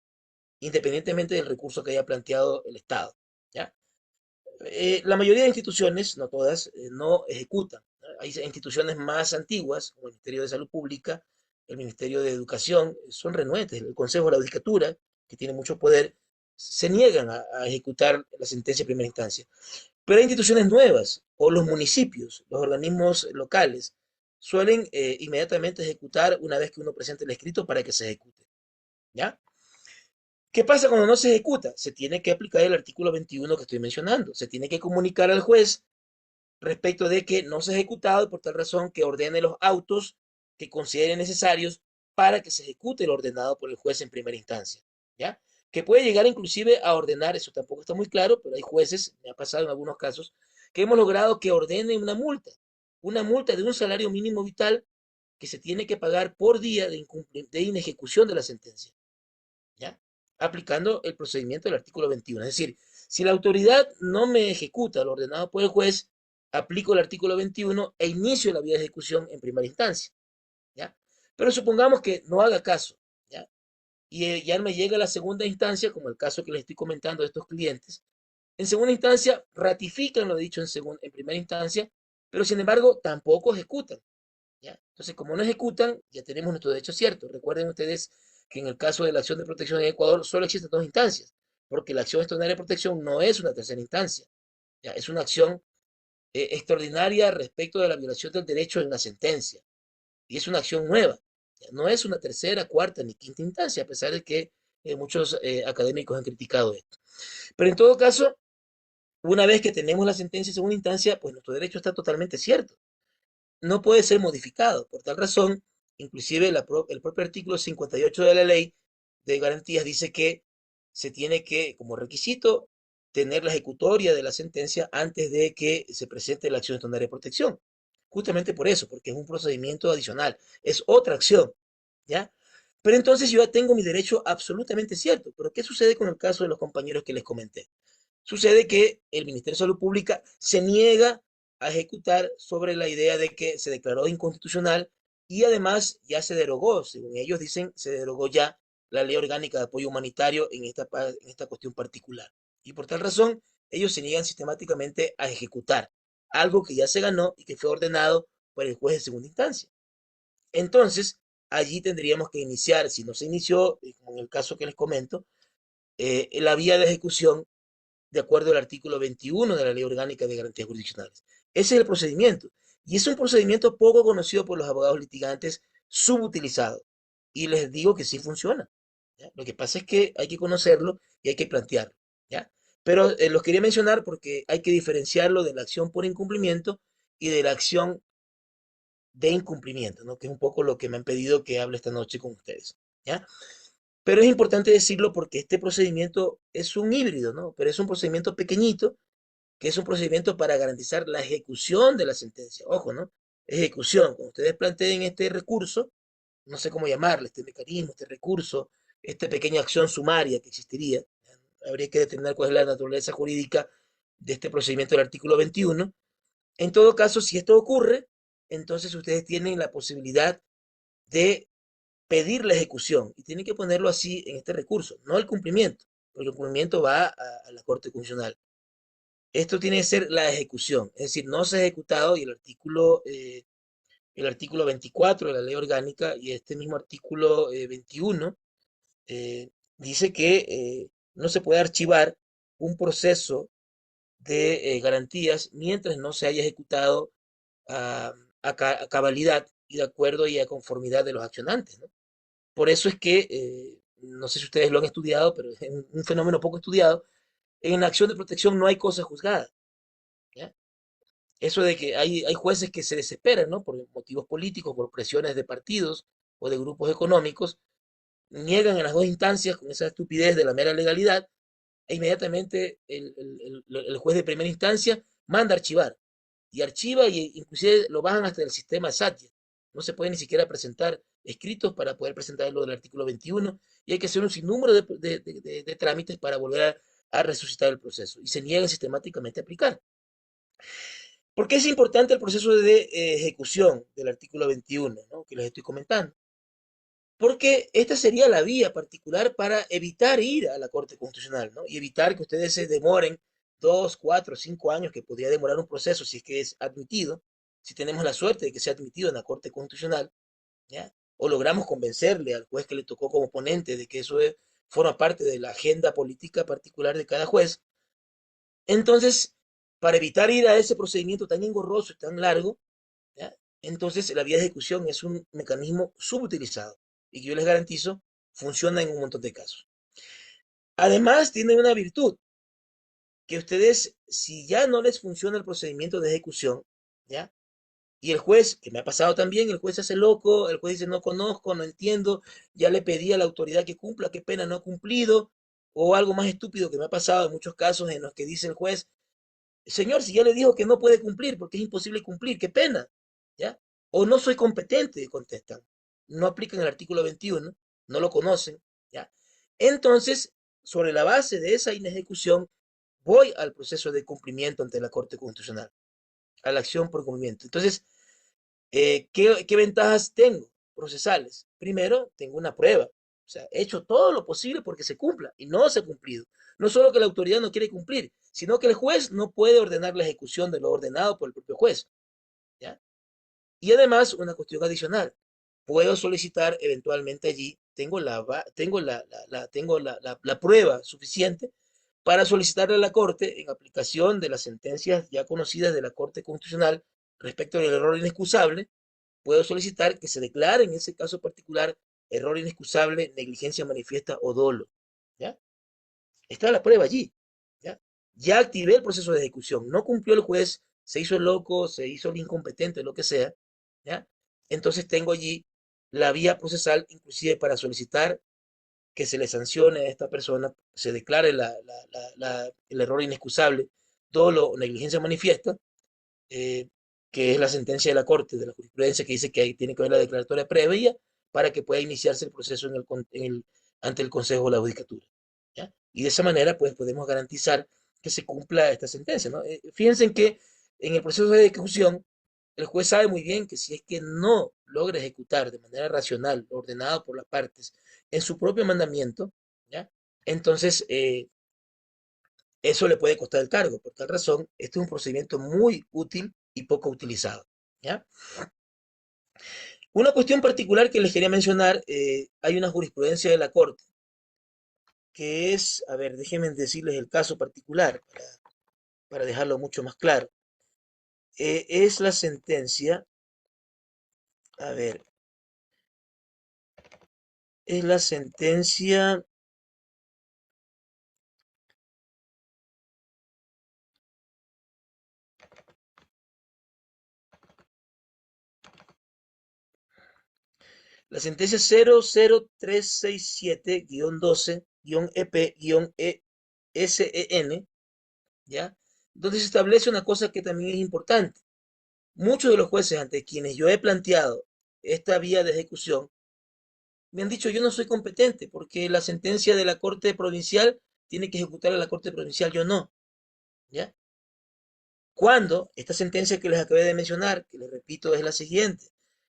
Speaker 2: independientemente del recurso que haya planteado el Estado, ¿ya? La mayoría de instituciones, no todas, no ejecutan, ¿no? Hay instituciones más antiguas, como el Ministerio de Salud Pública, el Ministerio de Educación, son renuentes. El Consejo de la Judicatura, que tiene mucho poder, se niegan a ejecutar la sentencia de primera instancia. Pero hay instituciones nuevas, o los municipios, los organismos locales, suelen inmediatamente ejecutar una vez que uno presente el escrito para que se ejecute, ¿ya? ¿Qué pasa cuando no se ejecuta? Se tiene que aplicar el artículo 21 que estoy mencionando. Se tiene que comunicar al juez respecto de que no se ha ejecutado y por tal razón que ordene los autos que considere necesarios para que se ejecute lo ordenado por el juez en primera instancia, ¿ya? Que puede llegar inclusive a ordenar, eso tampoco está muy claro, pero hay jueces, me ha pasado en algunos casos, que hemos logrado que ordenen una multa de un salario mínimo vital que se tiene que pagar por día de inejecución de la sentencia, ¿ya? Aplicando el procedimiento del artículo 21. Es decir, si la autoridad no me ejecuta lo ordenado por el juez, aplico el artículo 21 e inicio la vía de ejecución en primera instancia, ¿ya? Pero supongamos que no haga caso, ¿ya? Y ya me llega a la segunda instancia, como el caso que les estoy comentando de estos clientes. En segunda instancia, ratifican lo dicho en primera instancia, pero sin embargo tampoco ejecutan, ¿ya? Entonces, como no ejecutan, ya tenemos nuestro derecho cierto. Recuerden ustedes que en el caso de la acción de protección en Ecuador solo existen dos instancias, porque la acción extraordinaria de protección no es una tercera instancia, ¿ya? Es una acción extraordinaria respecto de la violación del derecho en la sentencia, y es una acción nueva, ¿ya? No es una tercera, cuarta ni quinta instancia, a pesar de que muchos académicos han criticado esto. Pero en todo caso, una vez que tenemos la sentencia en segunda instancia, pues nuestro derecho está totalmente cierto, no puede ser modificado. Por tal razón, inclusive el propio artículo 58 de la ley de garantías dice que se tiene que, como requisito, tener la ejecutoria de la sentencia antes de que se presente la acción extraordinaria de protección. Justamente por eso, porque es un procedimiento adicional, es otra acción, ¿ya? Pero entonces yo ya tengo mi derecho absolutamente cierto. Pero ¿qué sucede con el caso de los compañeros que les comenté? Sucede que el Ministerio de Salud Pública se niega a ejecutar sobre la idea de que se declaró inconstitucional y además ya se derogó, según ellos dicen, se derogó ya la Ley Orgánica de Apoyo Humanitario en esta cuestión particular. Y por tal razón, ellos se niegan sistemáticamente a ejecutar algo que ya se ganó y que fue ordenado por el juez de segunda instancia. Entonces, allí tendríamos que iniciar, si no se inició, como en el caso que les comento, la vía de ejecución de acuerdo al artículo 21 de la Ley Orgánica de Garantías Jurisdiccionales. Ese es el procedimiento. Y es un procedimiento poco conocido por los abogados litigantes, subutilizado. Y les digo que sí funciona, ¿ya? Lo que pasa es que hay que conocerlo y hay que plantearlo, ¿ya? Pero los quería mencionar porque hay que diferenciarlo de la acción por incumplimiento y de la acción de incumplimiento, ¿no? Que es un poco lo que me han pedido que hable esta noche con ustedes, ¿ya? Pero es importante decirlo porque este procedimiento es un híbrido, ¿no? Pero es un procedimiento pequeñito que es un procedimiento para garantizar la ejecución de la sentencia. Ojo, ¿no? Ejecución. Cuando ustedes planteen este recurso, no sé cómo llamarle, este mecanismo, este recurso, esta pequeña acción sumaria que existiría, habría que determinar cuál es la naturaleza jurídica de este procedimiento del artículo 21. En todo caso, si esto ocurre, entonces ustedes tienen la posibilidad de pedir la ejecución y tienen que ponerlo así en este recurso, no el cumplimiento, porque el cumplimiento va a la Corte Constitucional. Esto tiene que ser la ejecución, es decir, no se ha ejecutado y el artículo 24 de la ley orgánica y este mismo artículo 21 dice que no se puede archivar un proceso de garantías mientras no se haya ejecutado a, a cabalidad y de acuerdo y a conformidad de los accionantes, ¿no? Por eso es que, no sé si ustedes lo han estudiado, pero es un fenómeno poco estudiado, en la acción de protección no hay cosa juzgada, ¿ya? Eso de que hay jueces que se desesperan, ¿no? Por motivos políticos, por presiones de partidos o de grupos económicos, niegan en las dos instancias con esa estupidez de la mera legalidad e inmediatamente el juez de primera instancia manda archivar y archiva y inclusive lo bajan hasta el sistema Satya. No se puede ni siquiera presentar escritos para poder presentar lo del artículo 21 y hay que hacer un sinnúmero de trámites para volver a resucitar el proceso y se niegan sistemáticamente a aplicar. ¿Por qué es importante el proceso de ejecución del artículo 21, ¿no? Que les estoy comentando? Porque esta sería la vía particular para evitar ir a la Corte Constitucional, ¿no? Y evitar que ustedes se demoren 2, 4, 5 años que podría demorar un proceso si es que es admitido, si tenemos la suerte de que sea admitido en la Corte Constitucional, ¿ya? O logramos convencerle al juez que le tocó como ponente de que forma parte de la agenda política particular de cada juez. Entonces, para evitar ir a ese procedimiento tan engorroso y tan largo, ¿ya? Entonces la vía de ejecución es un mecanismo subutilizado y que yo les garantizo funciona en un montón de casos. Además, tiene una virtud, que ustedes, si ya no les funciona el procedimiento de ejecución, ¿ya? Y el juez, que me ha pasado también, el juez se hace loco, el juez dice no conozco, no entiendo, ya le pedí a la autoridad que cumpla, qué pena no ha cumplido, o algo más estúpido que me ha pasado en muchos casos en los que dice el juez, señor, si ya le dijo que no puede cumplir, porque es imposible cumplir, qué pena, ¿ya? O no soy competente, contestan. No aplican el artículo 21, no lo conocen, ¿ya? Entonces, sobre la base de esa inejecución, voy al proceso de cumplimiento ante la Corte Constitucional. a la acción por cumplimiento. Entonces, ¿qué ventajas tengo procesales? Primero, tengo una prueba. O sea, he hecho todo lo posible porque se cumpla y no se ha cumplido. No solo que la autoridad no quiere cumplir, sino que el juez no puede ordenar la ejecución de lo ordenado por el propio juez. ¿Ya? Y además, una cuestión adicional, puedo solicitar eventualmente allí, tengo la prueba suficiente para solicitarle a la Corte, en aplicación de las sentencias ya conocidas de la Corte Constitucional respecto del error inexcusable, puedo solicitar que se declare en ese caso particular error inexcusable, negligencia manifiesta o dolo. ¿Ya? Está la prueba allí. ¿Ya? Ya activé el proceso de ejecución. No cumplió el juez, se hizo el loco, se hizo el incompetente, lo que sea. ¿Ya? Entonces tengo allí la vía procesal, inclusive para solicitar que se le sancione a esta persona, se declare el error inexcusable, dolo o negligencia manifiesta, eh, que es la sentencia de la Corte, de la jurisprudencia, que dice que ahí tiene que haber la declaratoria previa para que pueda iniciarse el proceso ante el Consejo de la Judicatura. ¿Ya? Y de esa manera, pues, podemos garantizar que se cumpla esta sentencia, ¿no? Fíjense en que en el proceso de ejecución, el juez sabe muy bien que si es que no logra ejecutar de manera racional, ordenada por las partes, en su propio mandamiento, ¿ya? Entonces, eso le puede costar el cargo. Por tal razón, este es un procedimiento muy útil y poco utilizado. ¿Ya? Una cuestión particular que les quería mencionar, hay una jurisprudencia de la Corte que es, a ver, déjenme decirles el caso particular para dejarlo mucho más claro. Es la sentencia, a ver, es la sentencia, la sentencia 00367-12-EP-SEN, ¿ya? Donde se establece una cosa que también es importante. Muchos de los jueces ante quienes yo he planteado esta vía de ejecución me han dicho yo no soy competente porque la sentencia de la Corte Provincial tiene que ejecutar a la Corte Provincial, yo no. ¿Ya? Cuando esta sentencia que les acabé de mencionar, que les repito es la siguiente,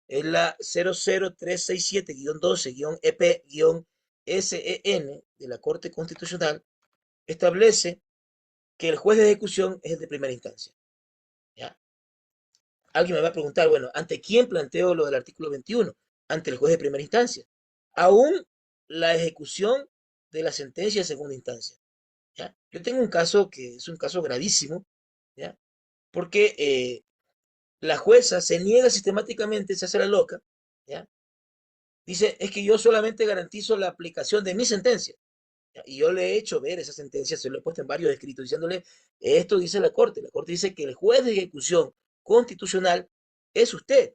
Speaker 2: es la 00367-12-EP-SEN de la Corte Constitucional, establece que el juez de ejecución es el de primera instancia. ¿Ya? Alguien me va a preguntar, bueno, ¿ante quién planteo lo del artículo 21? Ante el juez de primera instancia. Aún la ejecución de la sentencia de segunda instancia. ¿Ya? Yo tengo un caso que es un caso gravísimo, ¿ya? Porque la jueza se niega sistemáticamente, se hace la loca, ¿ya? Dice, es que yo solamente garantizo la aplicación de mi sentencia. ¿Ya? Y yo le he hecho ver esa sentencia, se lo he puesto en varios escritos, diciéndole, esto dice la Corte. La Corte dice que el juez de ejecución constitucional es usted.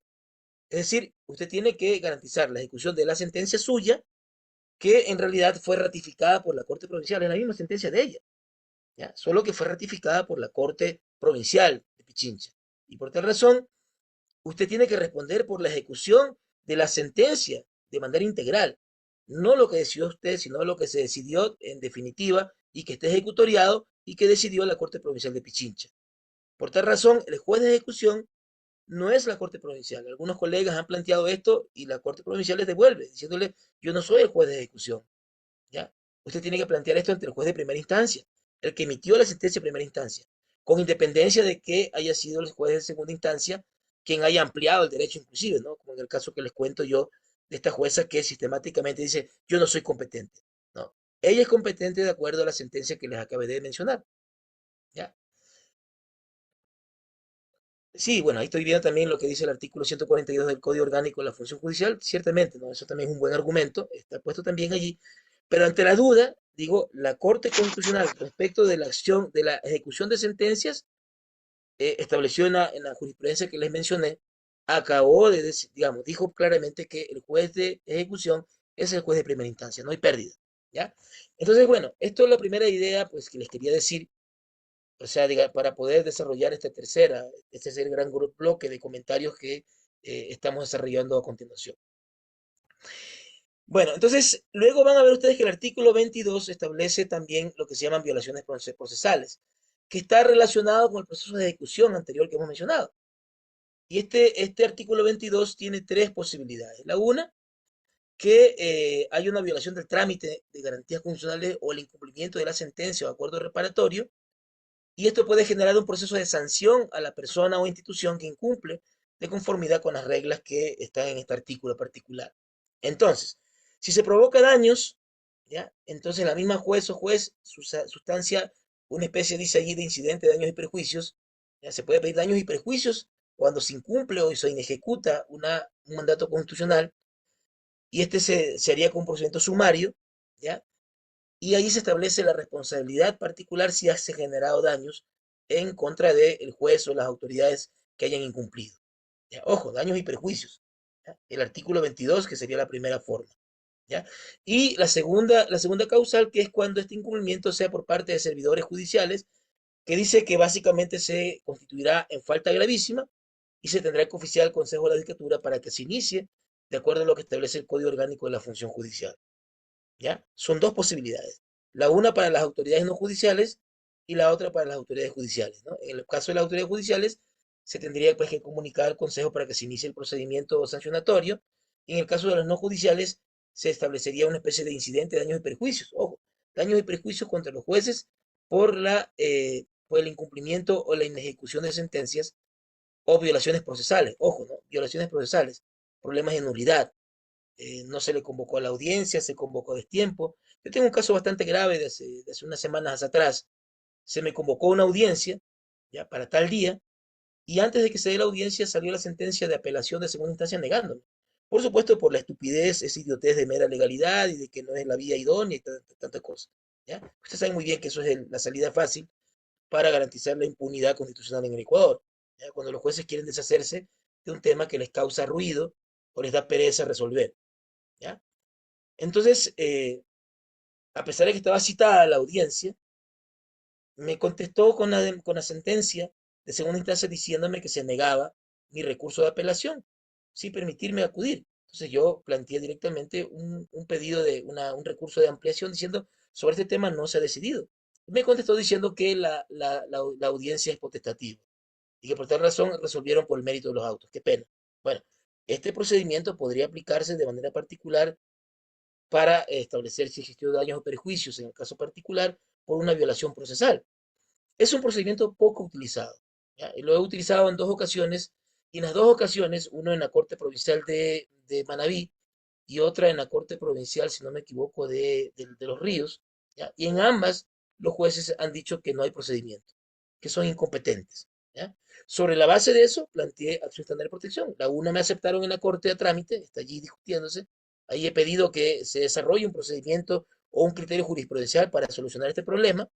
Speaker 2: Es decir, usted tiene que garantizar la ejecución de la sentencia suya, que en realidad fue ratificada por la Corte Provincial, es la misma sentencia de ella, ¿ya? Solo que fue ratificada por la Corte Provincial de Pichincha. Y por tal razón, usted tiene que responder por la ejecución de la sentencia de manera integral, no lo que decidió usted, sino lo que se decidió en definitiva y que esté ejecutoriado y que decidió la Corte Provincial de Pichincha. Por tal razón, el juez de ejecución no es la Corte Provincial. Algunos colegas han planteado esto y la Corte Provincial les devuelve, diciéndole, yo no soy el juez de ejecución. ¿Ya? Usted tiene que plantear esto ante el juez de primera instancia, el que emitió la sentencia de primera instancia, con independencia de que haya sido el juez de segunda instancia quien haya ampliado el derecho inclusive, ¿no? Como en el caso que les cuento yo de esta jueza que sistemáticamente dice, yo no soy competente, ¿no? Ella es competente de acuerdo a la sentencia que les acabé de mencionar, ¿ya? Sí, bueno, ahí estoy viendo también lo que dice el artículo 142 del Código Orgánico de la Función Judicial, ciertamente, ¿no? Eso también es un buen argumento, está puesto también allí, pero ante la duda, digo, la Corte Constitucional respecto de la acción, de la ejecución de sentencias, estableció en la jurisprudencia que les mencioné, acabó de decir, digamos, dijo claramente que el juez de ejecución es el juez de primera instancia, no hay pérdida, ¿ya? Entonces, bueno, esto es la primera idea, pues, que les quería decir, o sea, para poder desarrollar este es el gran bloque de comentarios que estamos desarrollando a continuación. Bueno, entonces, luego van a ver ustedes que el artículo 22 establece también lo que se llaman violaciones procesales, que está relacionado con el proceso de ejecución anterior que hemos mencionado. Y este artículo 22 tiene tres posibilidades. La una, que hay una violación del trámite de garantías constitucionales o el incumplimiento de la sentencia o acuerdo reparatorio, y esto puede generar un proceso de sanción a la persona o institución que incumple de conformidad con las reglas que están en este artículo particular. Entonces, si se provoca daños, ¿ya? Entonces la misma juez o juez sustancia una especie, dice allí, de incidente de daños y perjuicios. ¿Ya? Se puede pedir daños y perjuicios cuando se incumple o se inejecuta un mandato constitucional, y este se haría con un procedimiento sumario, ¿ya? Y ahí se establece la responsabilidad particular si se generado daños en contra del juez o las autoridades que hayan incumplido. ¿Ya? Ojo, daños y perjuicios. ¿Ya? El artículo 22, que sería la primera forma. ¿Ya? Y la segunda causal, que es cuando este incumplimiento sea por parte de servidores judiciales, que dice que básicamente se constituirá en falta gravísima y se tendrá que oficiar al Consejo de la Judicatura para que se inicie de acuerdo a lo que establece el Código Orgánico de la Función Judicial. ¿Ya? Son dos posibilidades. La una para las autoridades no judiciales y la otra para las autoridades judiciales, ¿no? En el caso de las autoridades judiciales, se tendría pues, que comunicar al Consejo para que se inicie el procedimiento sancionatorio. Y en el caso de los no judiciales, se establecería una especie de incidente de daños y perjuicios. Ojo, daños y perjuicios contra los jueces por el incumplimiento o la inejecución de sentencias o violaciones procesales. Ojo, ¿no? Violaciones procesales, problemas de nulidad, no se le convocó a la audiencia, se convocó a destiempo. Yo tengo un caso bastante grave de hace unas semanas atrás. Se me convocó una audiencia, ya, para tal día, y antes de que se dé la audiencia salió la sentencia de apelación de segunda instancia negándome. Por supuesto, por la estupidez, esa idiotez de mera legalidad y de que no es la vía idónea y tantas cosas. ¿Ya? Ustedes saben muy bien que eso es la salida fácil para garantizar la impunidad constitucional en el Ecuador. ¿Ya? Cuando los jueces quieren deshacerse de un tema que les causa ruido o les da pereza resolver. ¿Ya? Entonces, a pesar de que estaba citada la audiencia, me contestó con la sentencia de segunda instancia diciéndome que se negaba mi recurso de apelación, sin permitirme acudir. Entonces yo planteé directamente un pedido de un recurso de ampliación diciendo sobre este tema no se ha decidido. Me contestó diciendo que la audiencia es potestativa y que por tal razón resolvieron por el mérito de los autos. Qué pena. Bueno, este procedimiento podría aplicarse de manera particular para establecer si existió daños o perjuicios en el caso particular por una violación procesal. Es un procedimiento poco utilizado. ¿Ya? Y lo he utilizado en dos ocasiones, y en las dos ocasiones, uno en la Corte Provincial de Manabí y otra en la Corte Provincial, si no me equivoco, de Los Ríos, ¿ya? Y en ambas los jueces han dicho que no hay procedimiento, que son incompetentes. ¿Ya? Sobre la base de eso, planteé acción estándar de protección. La una me aceptaron en la Corte de trámite, está allí discutiéndose. Ahí he pedido que se desarrolle un procedimiento o un criterio jurisprudencial para solucionar este problema.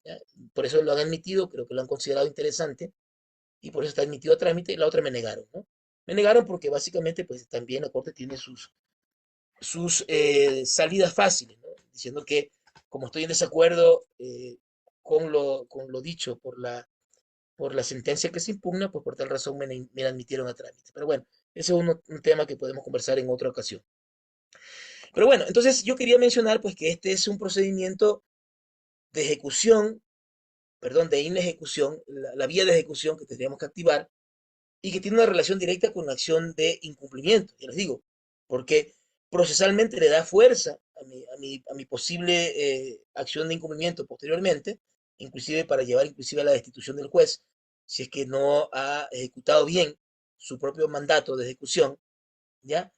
Speaker 2: ¿Ya? Por eso lo han admitido, creo que lo han considerado interesante y por eso está admitido a trámite. Y la otra me negaron, ¿no? Me negaron porque básicamente pues también la Corte tiene sus salidas fáciles, ¿no? Diciendo que como estoy en desacuerdo con lo dicho por la sentencia que se impugna, pues por tal razón me admitieron a trámite. Pero bueno, ese es un tema que podemos conversar en otra ocasión. Pero bueno, entonces yo quería mencionar pues que este es un procedimiento de ejecución, perdón, de inejecución, la vía de ejecución que tendríamos que activar y que tiene una relación directa con la acción de incumplimiento, ya les digo, porque procesalmente le da fuerza a mi posible acción de incumplimiento posteriormente, inclusive para llevar inclusive a la destitución del juez, si es que no ha ejecutado bien su propio mandato de ejecución, ¿ya?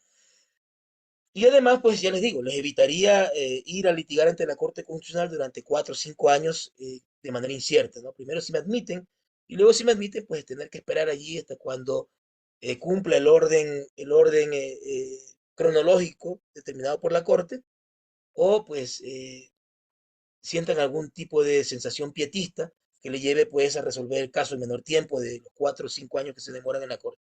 Speaker 2: Y además, pues ya les digo, les evitaría ir a litigar ante la Corte Constitucional durante 4 o 5 años de manera incierta, ¿no? Primero si me admiten y luego si me admiten, pues tener que esperar allí hasta cuando cumpla el orden cronológico determinado por la Corte o pues sientan algún tipo de sensación pietista que le lleve pues a resolver el caso en menor tiempo de los 4 o 5 años que se demoran en la Corte.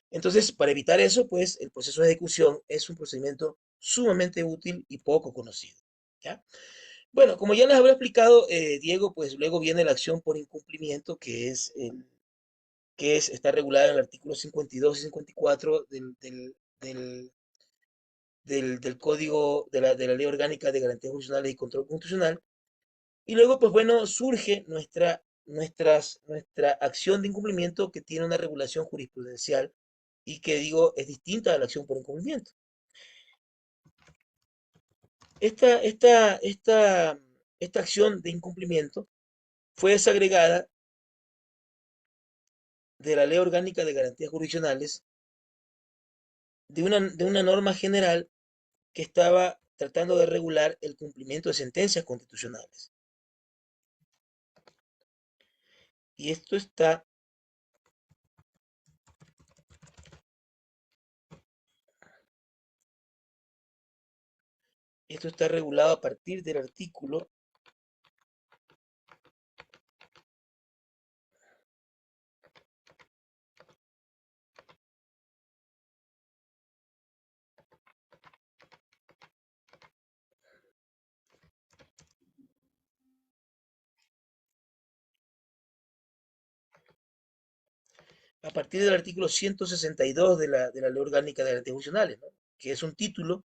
Speaker 2: Entonces, para evitar eso, pues el proceso de ejecución es un procedimiento sumamente útil y poco conocido. ¿Ya? Bueno, como ya les habré explicado, Diego, pues luego viene la acción por incumplimiento, está regulada en el artículo 52 y 54 del Código de la Ley Orgánica de Garantías Constitucionales y Control Constitucional. Y luego, pues bueno, surge nuestra nuestra acción de incumplimiento que tiene una regulación jurisprudencial y que digo es distinta a la acción por incumplimiento. Esta, esta, esta, esta acción de incumplimiento fue desagregada de la Ley Orgánica de Garantías Jurisdiccionales de una norma general que estaba tratando de regular el cumplimiento de sentencias constitucionales. Y esto está regulado a partir del artículo 162 de la Ley Orgánica de Garantías Funcionales, ¿no? Que es un título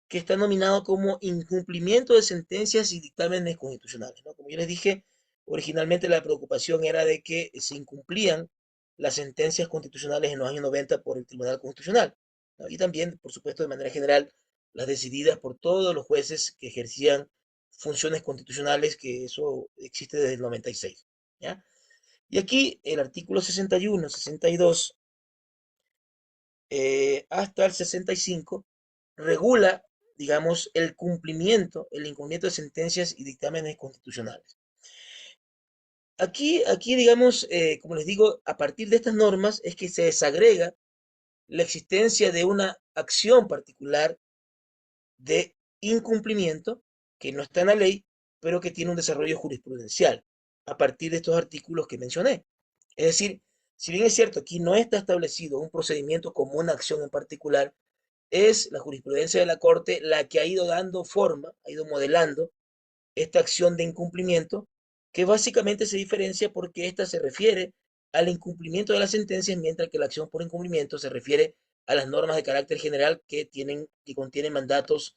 Speaker 2: que está nominado como incumplimiento de sentencias y dictámenes constitucionales, ¿no? Como yo les dije, originalmente la preocupación era de que se incumplían las sentencias constitucionales en los años 90 por el Tribunal Constitucional, ¿no? Y también, por supuesto, de manera general, las decididas por todos los jueces que ejercían funciones constitucionales, que eso existe desde el 96, ¿ya? Y aquí el artículo 61, 62 hasta el 65 regula, digamos, el incumplimiento de sentencias y dictámenes constitucionales. Aquí digamos, como les digo, a partir de estas normas es que se desagrega la existencia de una acción particular de incumplimiento que no está en la ley, pero que tiene un desarrollo jurisprudencial a partir de estos artículos que mencioné. Es decir, si bien es cierto, aquí no está establecido un procedimiento como una acción en particular, es la jurisprudencia de la Corte la que ha ido dando forma, ha ido modelando esta acción de incumplimiento, que básicamente se diferencia porque esta se refiere al incumplimiento de las sentencias, mientras que la acción por incumplimiento se refiere a las normas de carácter general que contienen mandatos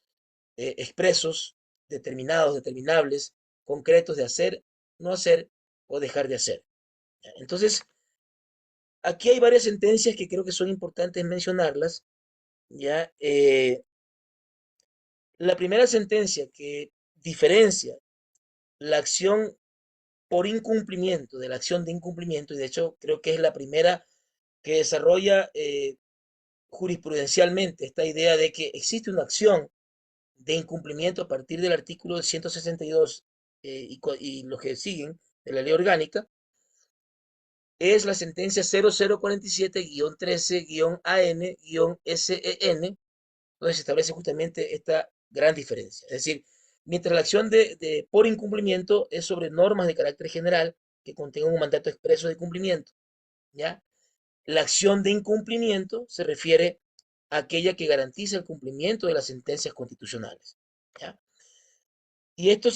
Speaker 2: expresos, determinados, determinables, concretos de hacer, no hacer o dejar de hacer. Entonces, aquí hay varias sentencias que creo que son importantes mencionarlas. ¿Ya? La primera sentencia que diferencia la acción por incumplimiento de la acción de incumplimiento, y de hecho creo que es la primera que desarrolla jurisprudencialmente esta idea de que existe una acción de incumplimiento a partir del artículo 162 y los que siguen de la ley orgánica, es la sentencia 0047-13-AN-SEN, donde se establece justamente esta gran diferencia. Es decir, mientras la acción por incumplimiento es sobre normas de carácter general que contengan un mandato expreso de cumplimiento, ¿ya? La acción de incumplimiento se refiere a aquella que garantiza el cumplimiento de las sentencias constitucionales, ¿ya? Y esto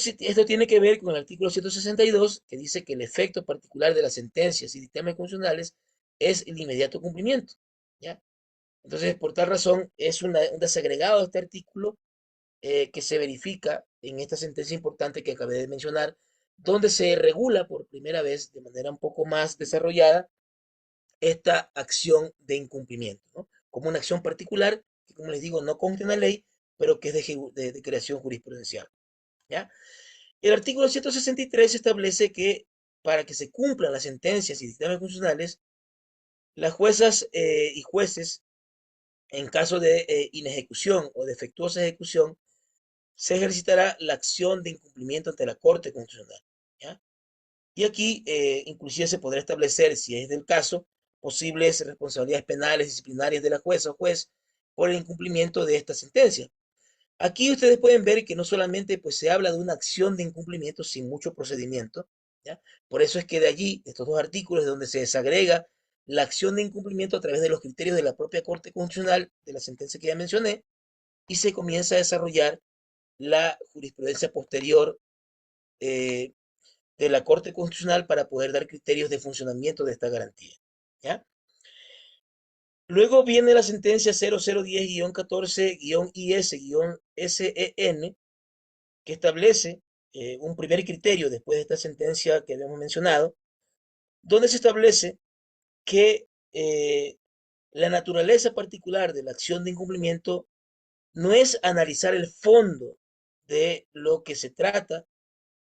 Speaker 2: tiene que ver con el artículo 162, que dice que el efecto particular de las sentencias y dictámenes constitucionales es el inmediato cumplimiento, ¿ya? Entonces, por tal razón, es un desagregado de este artículo que se verifica en esta sentencia importante que acabé de mencionar, donde se regula por primera vez de manera un poco más desarrollada esta acción de incumplimiento, ¿no? Como una acción particular que, como les digo, no consta en la ley, pero que es de creación jurisprudencial, ¿ya? El artículo 163 establece que para que se cumplan las sentencias y dictámenes constitucionales, las juezas y jueces, en caso de inejecución o defectuosa ejecución, se ejercitará la acción de incumplimiento ante la Corte Constitucional, ¿ya? Y aquí inclusive se podrá establecer, si es del caso, posibles responsabilidades penales, disciplinarias de la jueza o juez por el incumplimiento de esta sentencia. Aquí ustedes pueden ver que no solamente pues, se habla de una acción de incumplimiento sin mucho procedimiento, ¿ya? Por eso es que de allí, estos dos artículos, donde se desagrega la acción de incumplimiento a través de los criterios de la propia Corte Constitucional, de la sentencia que ya mencioné, y se comienza a desarrollar la jurisprudencia posterior eh, de la Corte Constitucional para poder dar criterios de funcionamiento de esta garantía, ¿ya? Luego viene la sentencia 0010-14-IS-SEN, que establece un primer criterio después de esta sentencia que habíamos mencionado, donde se establece que la naturaleza particular de la acción de incumplimiento no es analizar el fondo de lo que se trata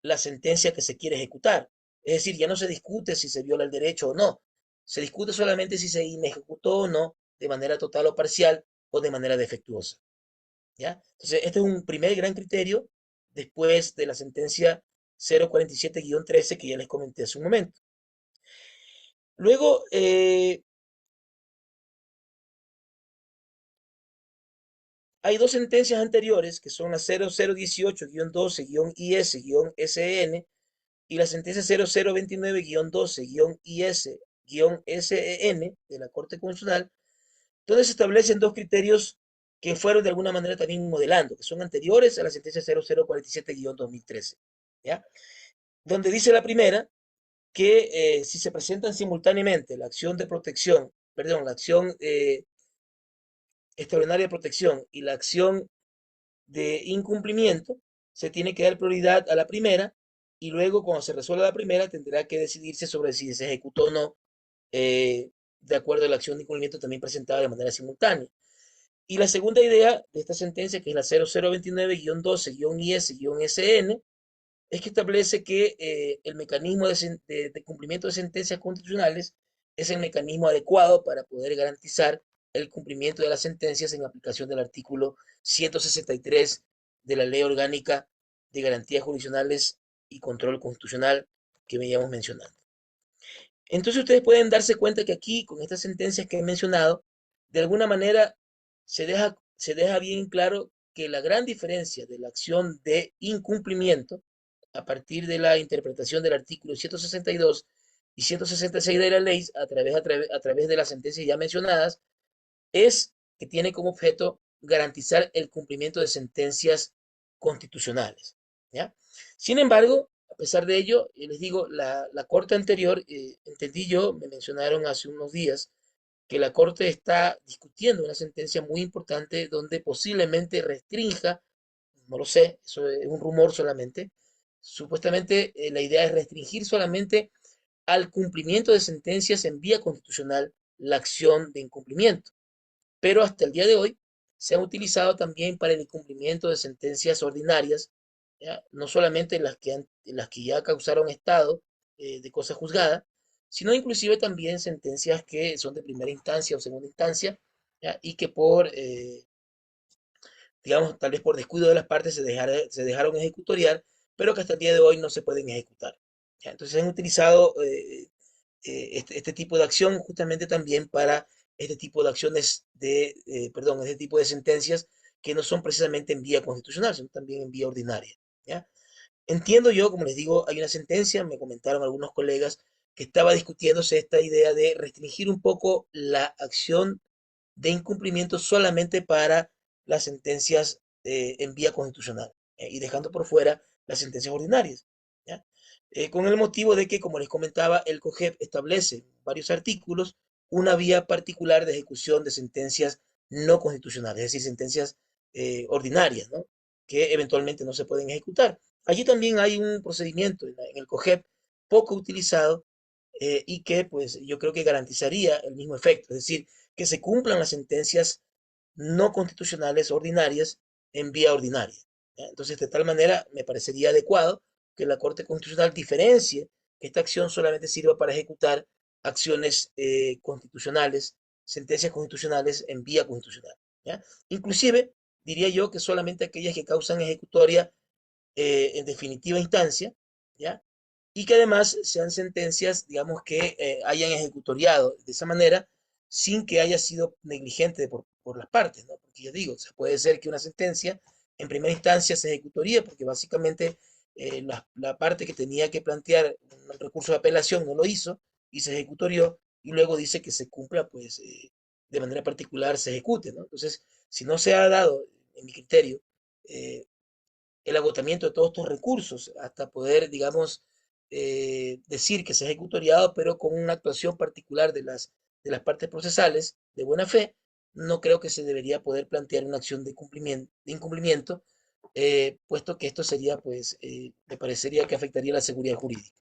Speaker 2: la sentencia que se quiere ejecutar. Es decir, ya no se discute si se viola el derecho o no. Se discute solamente si se inejecutó o no de manera total o parcial o de manera defectuosa. ¿Ya? Entonces, este es un primer gran criterio después de la sentencia 047-13 que ya les comenté hace un momento. Luego, hay dos sentencias anteriores que son la 0018-12-IS-SN y la sentencia 0029-12-IS-SEN de la Corte Constitucional, donde se establecen dos criterios que fueron de alguna manera también modelando, que son anteriores a la sentencia 0047-2013, ¿ya? Donde dice la primera que si se presentan simultáneamente la acción de protección, perdón, la acción extraordinaria de protección y la acción de incumplimiento, se tiene que dar prioridad a la primera y luego cuando se resuelva la primera tendrá que decidirse sobre si se ejecutó o no de acuerdo a la acción de incumplimiento también presentada de manera simultánea. Y la segunda idea de esta sentencia, que es la 0029-12-IS-SN, es que establece que el mecanismo de cumplimiento de sentencias constitucionales es el mecanismo adecuado para poder garantizar el cumplimiento de las sentencias en aplicación del artículo 163 de la Ley Orgánica de Garantías Jurisdiccionales y Control Constitucional que veníamos mencionando. Entonces ustedes pueden darse cuenta que aquí, con estas sentencias que he mencionado, de alguna manera se deja bien claro que la gran diferencia de la acción de incumplimiento a partir de la interpretación del artículo 162 y 166 de la ley a través de las sentencias ya mencionadas es que tiene como objeto garantizar el cumplimiento de sentencias constitucionales. ¿Ya? Sin embargo, a pesar de ello, les digo, la Corte anterior, entendí yo, me mencionaron hace unos días, que la Corte está discutiendo una sentencia muy importante donde posiblemente restrinja, no lo sé, eso es un rumor solamente, supuestamente la idea es restringir solamente al cumplimiento de sentencias en vía constitucional la acción de incumplimiento, pero hasta el día de hoy se ha utilizado también para el incumplimiento de sentencias ordinarias, ¿ya? No solamente las que ya causaron estado de cosa juzgada, sino inclusive también sentencias que son de primera instancia o segunda instancia, ¿ya? Y que digamos, tal vez por descuido de las partes se dejaron ejecutoriar, pero que hasta el día de hoy no se pueden ejecutar. ¿Ya? Entonces se han utilizado este tipo de acción justamente también para este tipo de acciones perdón, este tipo de sentencias que no son precisamente en vía constitucional, sino también en vía ordinaria. ¿Ya? Entiendo yo, como les digo, hay una sentencia, me comentaron algunos colegas, que estaba discutiéndose esta idea de restringir un poco la acción de incumplimiento solamente para las sentencias en vía constitucional y dejando por fuera las sentencias ordinarias. ¿Ya? Con el motivo de que, como les comentaba, el COGEP establece en varios artículos una vía particular de ejecución de sentencias no constitucionales, es decir, sentencias ordinarias, ¿no? Que eventualmente no se pueden ejecutar. Allí también hay un procedimiento en el COGEP poco utilizado y que pues yo creo que garantizaría el mismo efecto, es decir, que se cumplan las sentencias no constitucionales ordinarias en vía ordinaria. ¿Ya? Entonces, de tal manera, me parecería adecuado que la Corte Constitucional diferencie que esta acción solamente sirva para ejecutar acciones constitucionales, sentencias constitucionales en vía constitucional. ¿Ya? Inclusive, diría yo que solamente aquellas que causan ejecutoria en definitiva instancia, ¿ya? Y que además sean sentencias, digamos, que hayan ejecutoriado de esa manera sin que haya sido negligente por las partes, ¿no? Porque ya digo, o sea, puede ser que una sentencia en primera instancia se ejecutoría porque básicamente la parte que tenía que plantear un recurso de apelación no lo hizo y se ejecutorió y luego dice que se cumpla, pues de manera particular se ejecute, ¿no? Entonces, si no se ha dado, en mi criterio, eh, el agotamiento de todos estos recursos hasta poder, digamos, decir que se ha ejecutoriado, pero con una actuación particular de las partes procesales de buena fe, no creo que se debería poder plantear una acción de incumplimiento puesto que esto sería, pues, me parecería que afectaría la seguridad jurídica.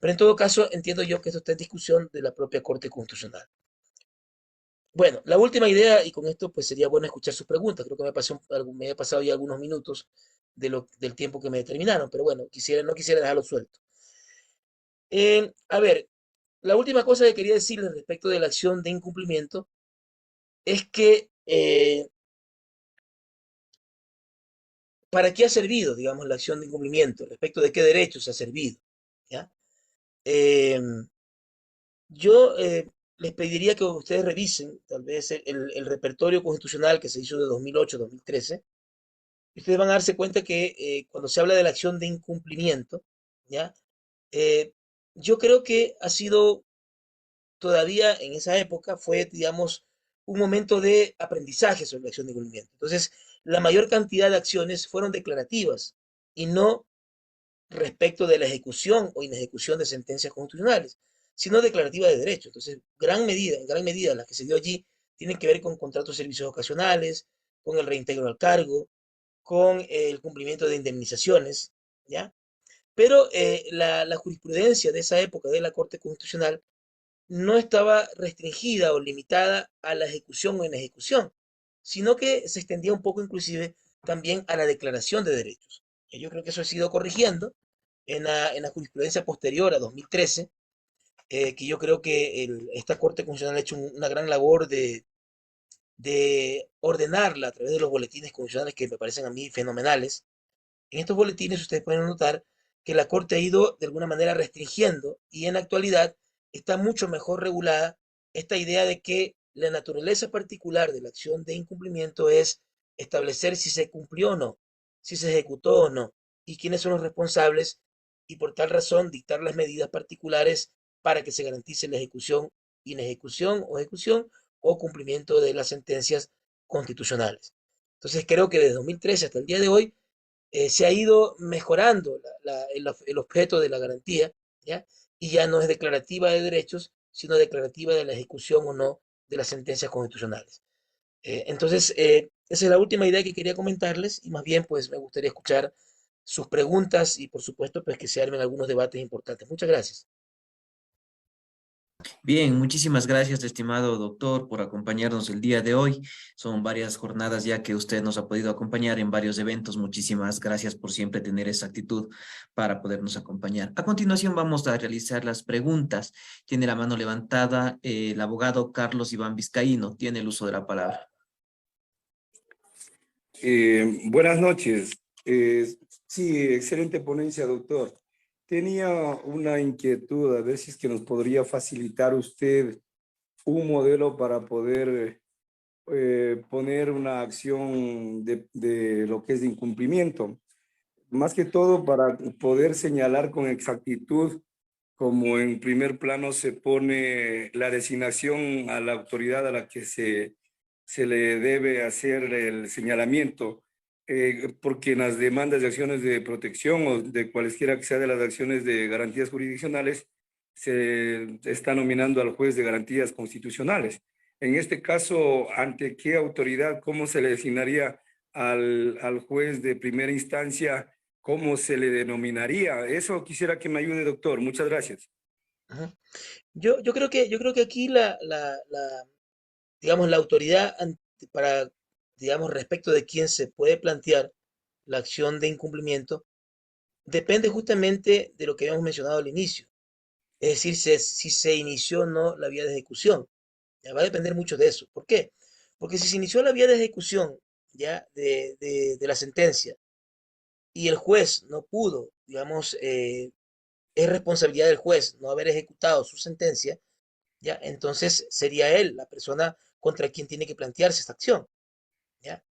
Speaker 2: Pero en todo caso, entiendo yo que esto está en discusión de la propia Corte Constitucional. Bueno, la última idea, y con esto pues sería bueno escuchar sus preguntas. Creo que me he pasado ya algunos minutos del tiempo que me determinaron, pero bueno, no quisiera dejarlo suelto. A ver, la última cosa que quería decirles respecto de la acción de incumplimiento es que ¿para qué ha servido, digamos, la acción de incumplimiento? Respecto de qué derechos ha servido, ¿ya? Eh, yo les pediría que ustedes revisen tal vez el repertorio constitucional que se hizo de 2008-2013. Ustedes van a darse cuenta que cuando se habla de la acción de incumplimiento, ¿ya? Eh, yo creo que ha sido todavía en esa época fue, digamos, un momento de aprendizaje sobre la acción de incumplimiento. Entonces, la mayor cantidad de acciones fueron declarativas y no respecto de la ejecución o inejecución de sentencias constitucionales, sino declarativa de derecho. Entonces, en gran medida, las que se dio allí tienen que ver con contratos de servicios ocasionales, con el reintegro al cargo, con el cumplimiento de indemnizaciones, ¿ya? Pero la jurisprudencia de esa época de la Corte Constitucional no estaba restringida o limitada a la ejecución o inejecución, sino que se extendía un poco inclusive también a la declaración de derechos. Y yo creo que eso ha sido corrigiendo en la jurisprudencia posterior a 2013, que yo creo que esta Corte Constitucional ha hecho una gran labor de ordenarla a través de los boletines constitucionales que me parecen a mí fenomenales. En estos boletines ustedes pueden notar que la Corte ha ido de alguna manera restringiendo y en la actualidad está mucho mejor regulada esta idea de que la naturaleza particular de la acción de incumplimiento es establecer si se cumplió o no, si se ejecutó o no, y quiénes son los responsables, y por tal razón dictar las medidas particulares para que se garantice la ejecución, inejecución o ejecución o cumplimiento de las sentencias constitucionales. Entonces creo que desde 2013 hasta el día de hoy se ha ido mejorando el objeto de la garantía, ¿ya? Y ya no es declarativa de derechos, sino declarativa de la ejecución o no de las sentencias constitucionales. Entonces, esa es la última idea que quería comentarles y más bien pues me gustaría escuchar sus preguntas y por supuesto pues que se armen algunos debates importantes. Muchas gracias.
Speaker 1: Bien, muchísimas gracias, estimado doctor, por acompañarnos el día de hoy. Son varias jornadas ya que usted nos ha podido acompañar en varios eventos. Muchísimas gracias por siempre tener esa actitud para podernos acompañar. A continuación vamos a realizar las preguntas. Tiene la mano levantada el abogado Carlos Iván Vizcaíno. Tiene el uso de la palabra.
Speaker 3: Buenas noches. Sí, excelente ponencia, doctor. Tenía una inquietud, a ver si es que nos podría facilitar usted un modelo para poder poner una acción de lo que es de incumplimiento. Más que todo para poder señalar con exactitud, como en primer plano se pone la designación a la autoridad a la que se le debe hacer el señalamiento, porque en las demandas de acciones de protección o de cualesquiera que sea de las acciones de garantías jurisdiccionales, se está nominando al juez de garantías constitucionales. En este caso, ¿ante qué autoridad, cómo se le designaría al juez de primera instancia? ¿Cómo se le denominaría? Eso quisiera que me ayude, doctor. Muchas gracias.
Speaker 2: Ajá. Yo creo que aquí digamos, la autoridad para, digamos, respecto de quién se puede plantear la acción de incumplimiento depende justamente de lo que habíamos mencionado al inicio. Es decir, si se inició o no la vía de ejecución. Ya va a depender mucho de eso. ¿Por qué? Porque si se inició la vía de ejecución ya de la sentencia y el juez no pudo, digamos, es responsabilidad del juez no haber ejecutado su sentencia, ya, entonces sería él la persona contra quien tiene que plantearse esta acción, ya.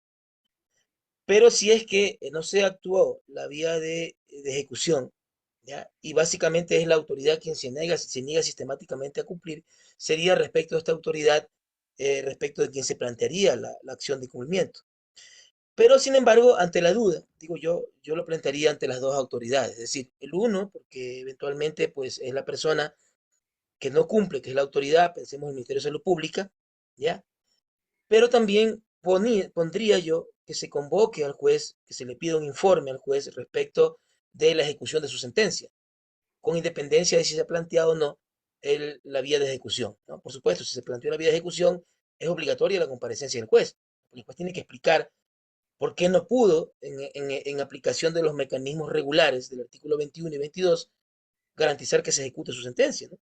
Speaker 2: Pero si es que no se actuó la vía de ejecución, ¿ya? Y básicamente es la autoridad quien se niega sistemáticamente a cumplir, sería respecto a esta autoridad, respecto de quien se plantearía la acción de cumplimiento. Pero sin embargo, ante la duda, digo yo lo plantearía ante las dos autoridades, es decir, el uno, porque eventualmente pues es la persona que no cumple, que es la autoridad, pensemos en el Ministerio de Salud Pública, ¿ya? Pero también pondría yo que se convoque al juez, que se le pida un informe al juez respecto de la ejecución de su sentencia, con independencia de si se ha planteado o no la vía de ejecución, ¿no? Por supuesto, si se planteó la vía de ejecución, es obligatoria la comparecencia del juez. El juez tiene que explicar por qué no pudo, en aplicación de los mecanismos regulares del artículo 21 y 22, garantizar que se ejecute su sentencia, ¿no?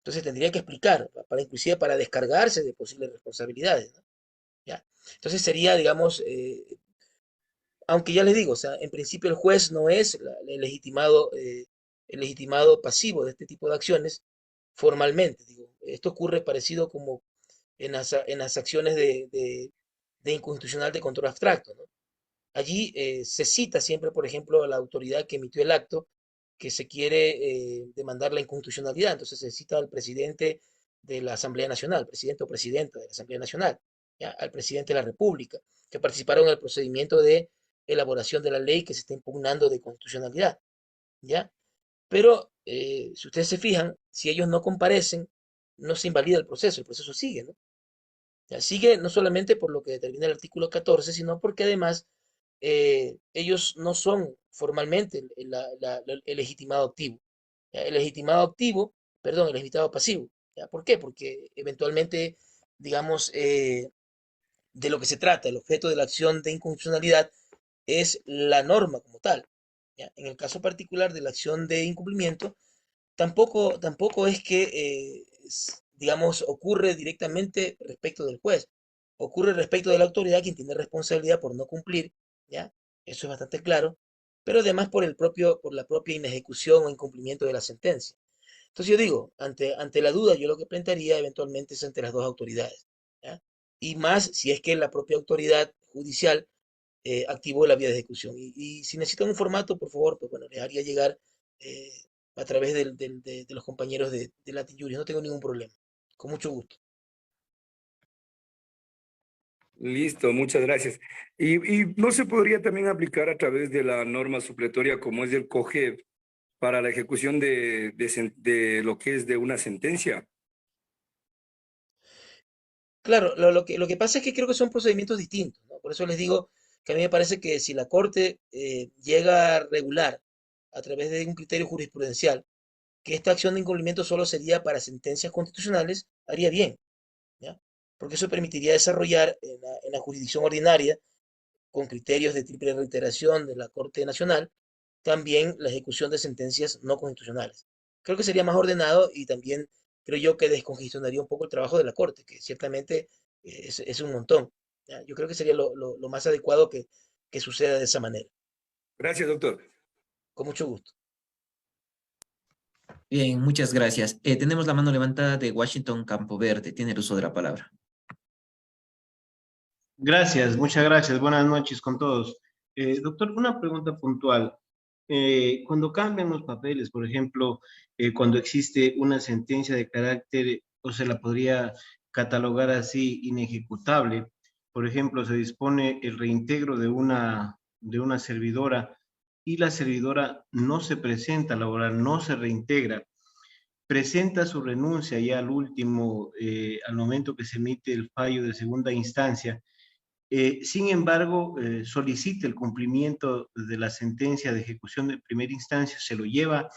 Speaker 2: Entonces tendría que explicar, inclusive para descargarse de posibles responsabilidades, ¿no? ¿Ya? Entonces sería, digamos, aunque ya les digo, o sea, en principio el juez no es el legitimado pasivo de este tipo de acciones formalmente. Digo, esto ocurre parecido como en las acciones de inconstitucional de control abstracto, ¿no? Allí se cita siempre, por ejemplo, a la autoridad que emitió el acto que se quiere demandar la inconstitucionalidad. Entonces se cita al presidente de la Asamblea Nacional, presidente o presidenta de la Asamblea Nacional, ¿ya? Al presidente de la República, que participaron en el procedimiento de elaboración de la ley que se está impugnando de constitucionalidad, ¿ya? Pero si ustedes se fijan, si ellos no comparecen, no se invalida el proceso sigue, ¿no? Ya, sigue no solamente por lo que determina el artículo 14, sino porque además ellos no son formalmente el legitimado activo. ¿Ya? El legitimado activo, perdón, el legitimado pasivo. ¿Ya? ¿Por qué? Porque eventualmente, digamos, de lo que se trata, el objeto de la acción de inconstitucionalidad es la norma como tal. ¿Ya? En el caso particular de la acción de incumplimiento, tampoco es que, digamos, ocurre directamente respecto del juez, ocurre respecto de la autoridad quien tiene responsabilidad por no cumplir, ¿ya? Eso es bastante claro, pero además por la propia inejecución o incumplimiento de la sentencia. Entonces yo digo, ante la duda, yo lo que plantearía eventualmente es ante las dos autoridades, ¿ya? Y más si es que la propia autoridad judicial activó la vía de ejecución. Y si necesitan un formato, por favor, pues bueno, les haría llegar eh, a través de los compañeros de Latin Juris. No tengo ningún problema. Con mucho gusto.
Speaker 3: Listo, muchas gracias. Y no se podría también aplicar a través de la norma supletoria como es el COGEB para la ejecución de lo que es de una sentencia.
Speaker 2: Claro, lo que pasa es que creo que son procedimientos distintos, ¿no? Por eso les digo que a mí me parece que si la Corte llega a regular a través de un criterio jurisprudencial que esta acción de incumplimiento solo sería para sentencias constitucionales, haría bien, ¿ya? Porque eso permitiría desarrollar en la jurisdicción ordinaria, con criterios de triple reiteración de la Corte Nacional, también la ejecución de sentencias no constitucionales. Creo que sería más ordenado y también creo yo que descongestionaría un poco el trabajo de la Corte, que ciertamente es un montón. ¿Ya? Yo creo que sería lo más adecuado que suceda de esa manera.
Speaker 3: Gracias, doctor.
Speaker 2: Con mucho gusto.
Speaker 1: Bien, muchas gracias. Tenemos la mano levantada de Washington Campo Verde. Tiene el uso de la palabra.
Speaker 4: Gracias, muchas gracias. Buenas noches con todos. Doctor, una pregunta puntual. Cuando cambian los papeles, por ejemplo, cuando existe una sentencia de carácter, o se la podría catalogar así, inejecutable, por ejemplo, se dispone el reintegro de una servidora y la servidora no se presenta a laborar, no se reintegra, presenta su renuncia ya al último, al momento que se emite el fallo de segunda instancia. Sin embargo, solicita el cumplimiento de la sentencia de ejecución de primera instancia, se lo lleva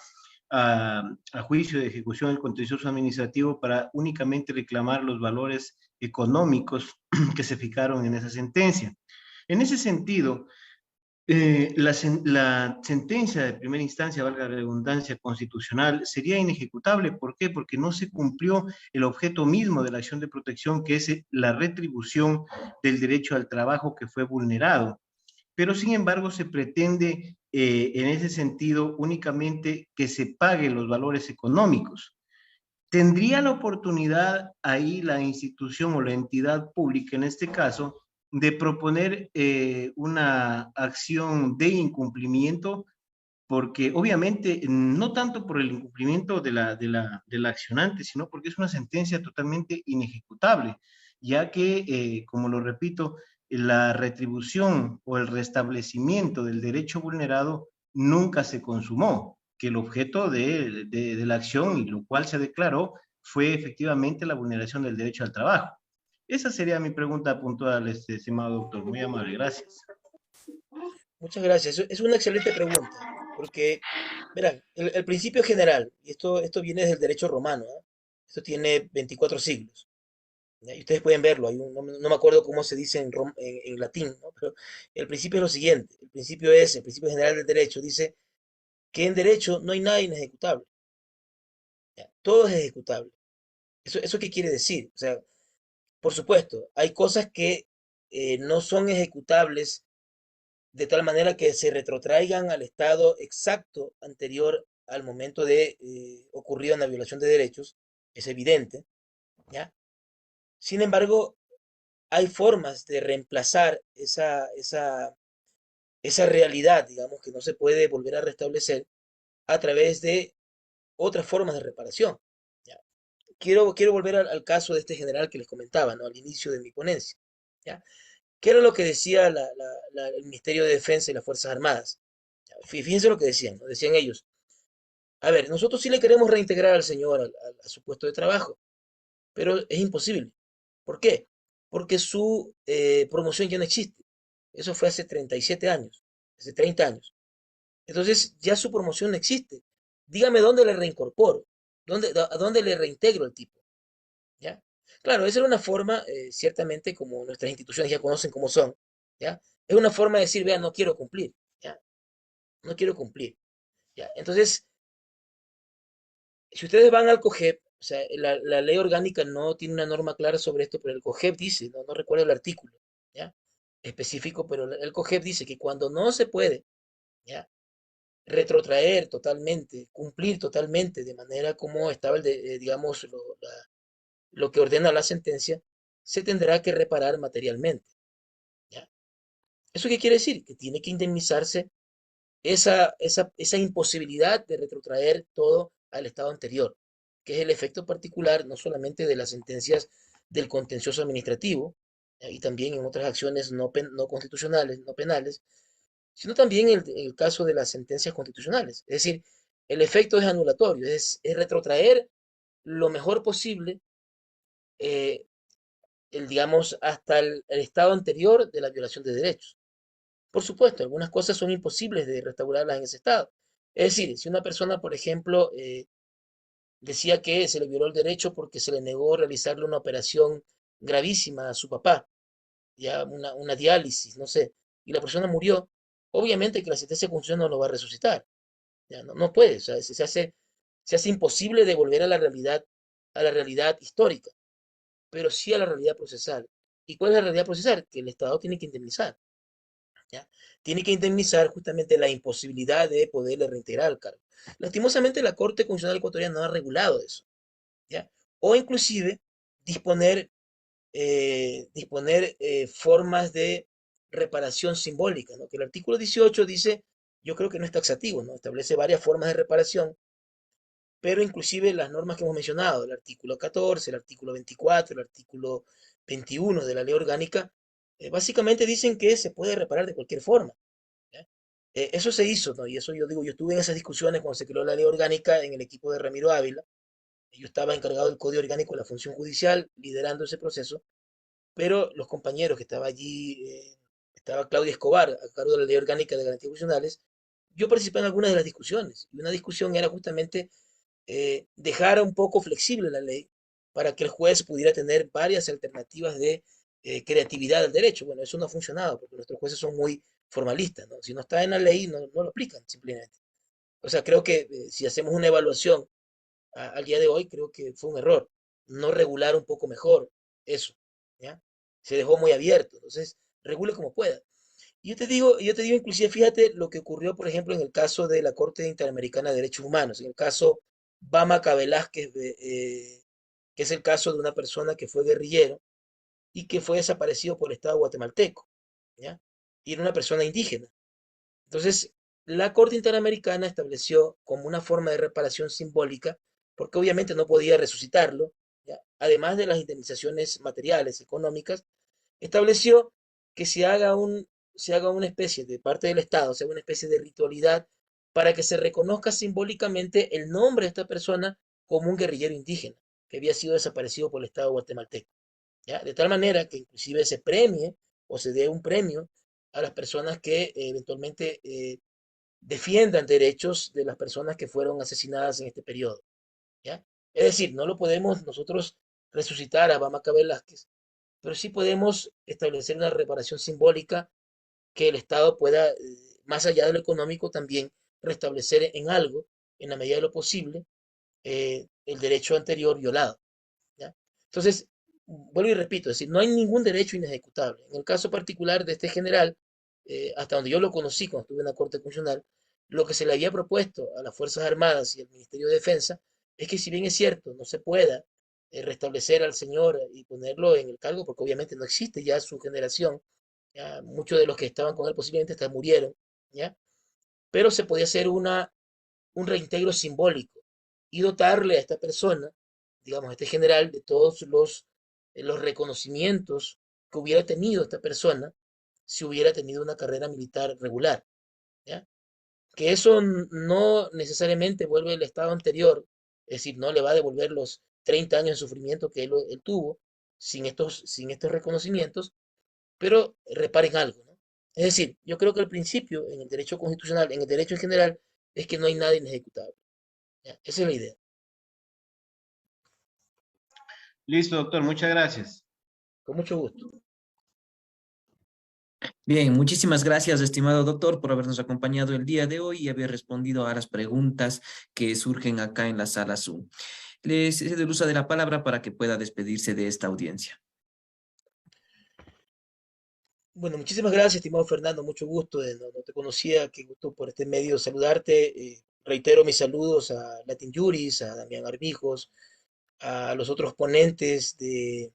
Speaker 4: a juicio de ejecución del contencioso administrativo para únicamente reclamar los valores económicos que se fijaron en esa sentencia. En ese sentido, la sentencia de primera instancia, valga la redundancia, constitucional, sería inejecutable. ¿Por qué? Porque no se cumplió el objeto mismo de la acción de protección, que es la retribución del derecho al trabajo que fue vulnerado. Pero, sin embargo, se pretende, en ese sentido, únicamente que se paguen los valores económicos. ¿Tendría la oportunidad ahí la institución o la entidad pública, en este caso, de proponer una acción de incumplimiento? Porque obviamente no tanto por el incumplimiento de la accionante, sino porque es una sentencia totalmente inejecutable, ya que, como lo repito, la retribución o el restablecimiento del derecho vulnerado nunca se consumó, que el objeto de la acción, y lo cual se declaró, fue efectivamente la vulneración del derecho al trabajo. Esa sería mi pregunta puntual, estimado doctor. Muy amable, gracias.
Speaker 2: Muchas gracias. Es una excelente pregunta, porque, verán, el principio general, y esto viene desde el derecho romano, ¿ah? Esto tiene 24 siglos, ¿ya? Y ustedes pueden verlo, no me acuerdo cómo se dice en latín, ¿no? Pero el principio es lo siguiente, el principio general del derecho dice que en derecho no hay nada inejecutable, ¿ya? Todo es ejecutable. ¿Eso qué quiere decir? O sea, por supuesto, hay cosas que no son ejecutables de tal manera que se retrotraigan al estado exacto anterior al momento de ocurrida una violación de derechos, es evidente, ¿ya? Sin embargo, hay formas de reemplazar esa realidad, digamos, que no se puede volver a restablecer a través de otras formas de reparación, ¿ya? Quiero volver al caso de este general que les comentaba, ¿no? Al inicio de mi ponencia, ¿ya? ¿Qué era lo que decía el Ministerio de Defensa y las Fuerzas Armadas? Fíjense lo que decían, ¿no? Decían ellos, a ver, nosotros sí le queremos reintegrar al señor a su puesto de trabajo, pero es imposible. ¿Por qué? Porque su promoción ya no existe. Eso fue hace 37 años, hace 30 años. Entonces ya su promoción no existe. Dígame dónde le reincorporo, a dónde le reintegro al tipo, ¿ya? Claro, esa era una forma, ciertamente, como nuestras instituciones ya conocen cómo son, ¿ya? Es una forma de decir, vean, no quiero cumplir, ¿ya? No quiero cumplir, ¿ya? Entonces, si ustedes van al COGEP, o sea, la ley orgánica no tiene una norma clara sobre esto, pero el COGEP dice, no recuerdo el artículo, ¿ya? Específico, pero el COGEP dice que cuando no se puede, ¿ya? Retrotraer totalmente, cumplir totalmente de manera como estaba digamos, lo que ordena la sentencia, se tendrá que reparar materialmente, ¿ya? ¿Eso qué quiere decir? Que tiene que indemnizarse esa imposibilidad de retrotraer todo al estado anterior, que es el efecto particular no solamente de las sentencias del contencioso administrativo, y también en otras acciones no constitucionales, no penales, sino también el caso de las sentencias constitucionales. Es decir, el efecto es anulatorio, es retrotraer lo mejor posible, eh, digamos, hasta el estado anterior de la violación de derechos. Por supuesto, algunas cosas son imposibles de restaurarlas en ese estado. Es decir, si una persona, por ejemplo, decía que se le violó el derecho porque se le negó realizarle una operación gravísima a su papá, ya una diálisis, no sé, y la persona murió, obviamente que la sentencia de constitución no lo va a resucitar, ya no puede, o sea, se hace imposible devolver a la realidad histórica, pero sí a la realidad procesal. ¿Y cuál es la realidad procesal? Que el Estado tiene que indemnizar, ¿ya? Tiene que indemnizar justamente la imposibilidad de poderle reintegrar al cargo. Lastimosamente, la Corte Constitucional Ecuatoriana no ha regulado eso, ¿ya? O inclusive disponer, formas de reparación simbólica, ¿no? Que el artículo 18 dice, yo creo que no es taxativo, ¿no? Establece varias formas de reparación, pero inclusive las normas que hemos mencionado, el artículo 14, el artículo 24, el artículo 21 de la ley orgánica, básicamente dicen que se puede reparar de cualquier forma, ¿ya? Eso se hizo, ¿no? Y eso yo digo, yo estuve en esas discusiones cuando se creó la ley orgánica en el equipo de Ramiro Ávila. Yo estaba encargado del Código Orgánico de la Función Judicial, liderando ese proceso, pero los compañeros que estaba allí, estaba Claudia Escobar, a cargo de la Ley Orgánica de Garantías Constitucionales, yo participé en algunas de las discusiones, y una discusión era justamente dejar un poco flexible la ley para que el juez pudiera tener varias alternativas de creatividad del derecho. Bueno, eso no ha funcionado porque nuestros jueces son muy formalistas, ¿no? Si no está en la ley, no lo aplican simplemente. O sea, creo que si hacemos una evaluación al día de hoy, creo que fue un error no regular un poco mejor eso, ¿ya? Se dejó muy abierto, entonces regule como pueda. Y yo te digo inclusive, fíjate lo que ocurrió, por ejemplo, en el caso de la Corte Interamericana de Derechos Humanos, en el caso Bamaca Velázquez, que es el caso de una persona que fue guerrillero y que fue desaparecido por el Estado guatemalteco, ¿ya? Y era una persona indígena. Entonces, la Corte Interamericana estableció como una forma de reparación simbólica, porque obviamente no podía resucitarlo, ¿ya? Además de las indemnizaciones materiales, económicas, estableció que se haga una especie de parte del Estado, se haga una especie de ritualidad para que se reconozca simbólicamente el nombre de esta persona como un guerrillero indígena que había sido desaparecido por el Estado guatemalteco. ¿ya? De tal manera que inclusive se premie o se dé un premio a las personas que eventualmente defiendan derechos de las personas que fueron asesinadas en este periodo, ¿ya? Es decir, no lo podemos nosotros resucitar a Bamacá Velázquez, pero sí podemos establecer una reparación simbólica que el Estado pueda, más allá de lo económico, también restablecer en algo, en la medida de lo posible, el derecho anterior violado, ¿ya? Entonces, vuelvo y repito, es decir, no hay ningún derecho inejecutable. En el caso particular de este general, hasta donde yo lo conocí cuando estuve en la Corte Constitucional, lo que se le había propuesto a las Fuerzas Armadas y al Ministerio de Defensa es que si bien es cierto, no se pueda restablecer al señor y ponerlo en el cargo, porque obviamente no existe ya su generación, ya muchos de los que estaban con él posiblemente hasta murieron, ¿ya? Pero se podía hacer un reintegro simbólico y dotarle a esta persona, digamos, a este general, de todos los reconocimientos que hubiera tenido esta persona si hubiera tenido una carrera militar regular, ¿ya? Que eso no necesariamente vuelve el estado anterior, es decir, no le va a devolver los 30 años de sufrimiento que él tuvo sin estos reconocimientos, pero reparen algo, ¿no? Es decir, yo creo que el principio en el derecho constitucional, en el derecho en general, es que no hay nada inejecutable, ¿ya? Esa es la idea.
Speaker 4: Listo, doctor, muchas gracias.
Speaker 2: Con mucho gusto.
Speaker 1: Bien, muchísimas gracias, estimado doctor, por habernos acompañado el día de hoy y haber respondido a las preguntas que surgen acá en la sala Zoom. Le cedo el uso de la palabra para que pueda despedirse de esta audiencia.
Speaker 2: Bueno, muchísimas gracias, estimado Fernando, mucho gusto, no te conocía, qué gusto por este medio saludarte. Reitero mis saludos a Latin Juris, a Damián Armijos, a los otros ponentes de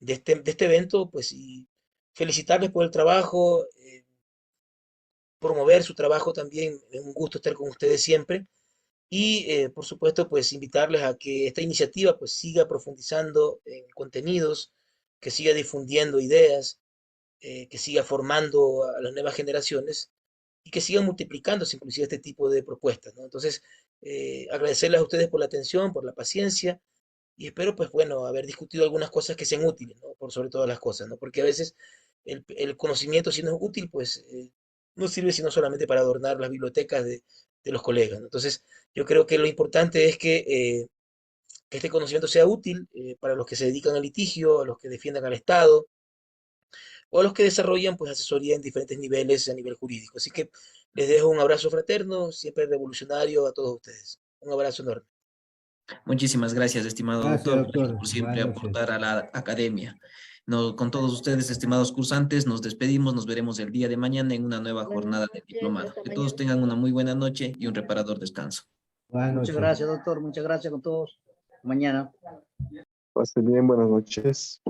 Speaker 2: este evento, pues, y felicitarles por el trabajo, promover su trabajo también, es un gusto estar con ustedes siempre, y por supuesto, pues, invitarles a que esta iniciativa, pues, siga profundizando en contenidos, que siga difundiendo ideas, que siga formando a las nuevas generaciones y que sigan multiplicándose inclusive este tipo de propuestas, ¿no? Entonces, agradecerles a ustedes por la atención, por la paciencia y espero, pues bueno, haber discutido algunas cosas que sean útiles, ¿no? Por sobre todas las cosas, ¿no? Porque a veces el conocimiento, si no es útil, pues no sirve sino solamente para adornar las bibliotecas de los colegas, ¿no? Entonces, yo creo que lo importante es que este conocimiento sea útil para los que se dedican al litigio, a los que defiendan al Estado, o a los que desarrollan pues asesoría en diferentes niveles a nivel jurídico. Así que les dejo un abrazo fraterno, siempre revolucionario a todos ustedes. Un abrazo enorme.
Speaker 1: Muchísimas gracias, estimado
Speaker 5: Gracias,
Speaker 1: doctor. Gracias
Speaker 5: doctor.
Speaker 1: por siempre
Speaker 5: Buenas noches.
Speaker 1: aportar a la academia. No, con todos ustedes, estimados cursantes, nos despedimos. Nos veremos el día de mañana en una nueva jornada de diplomado. Que todos tengan una muy buena noche y un reparador descanso.
Speaker 5: Buenas
Speaker 6: Muchas
Speaker 5: noches.
Speaker 6: gracias, doctor. Muchas gracias con todos. Mañana.
Speaker 7: Pase bien, buenas noches.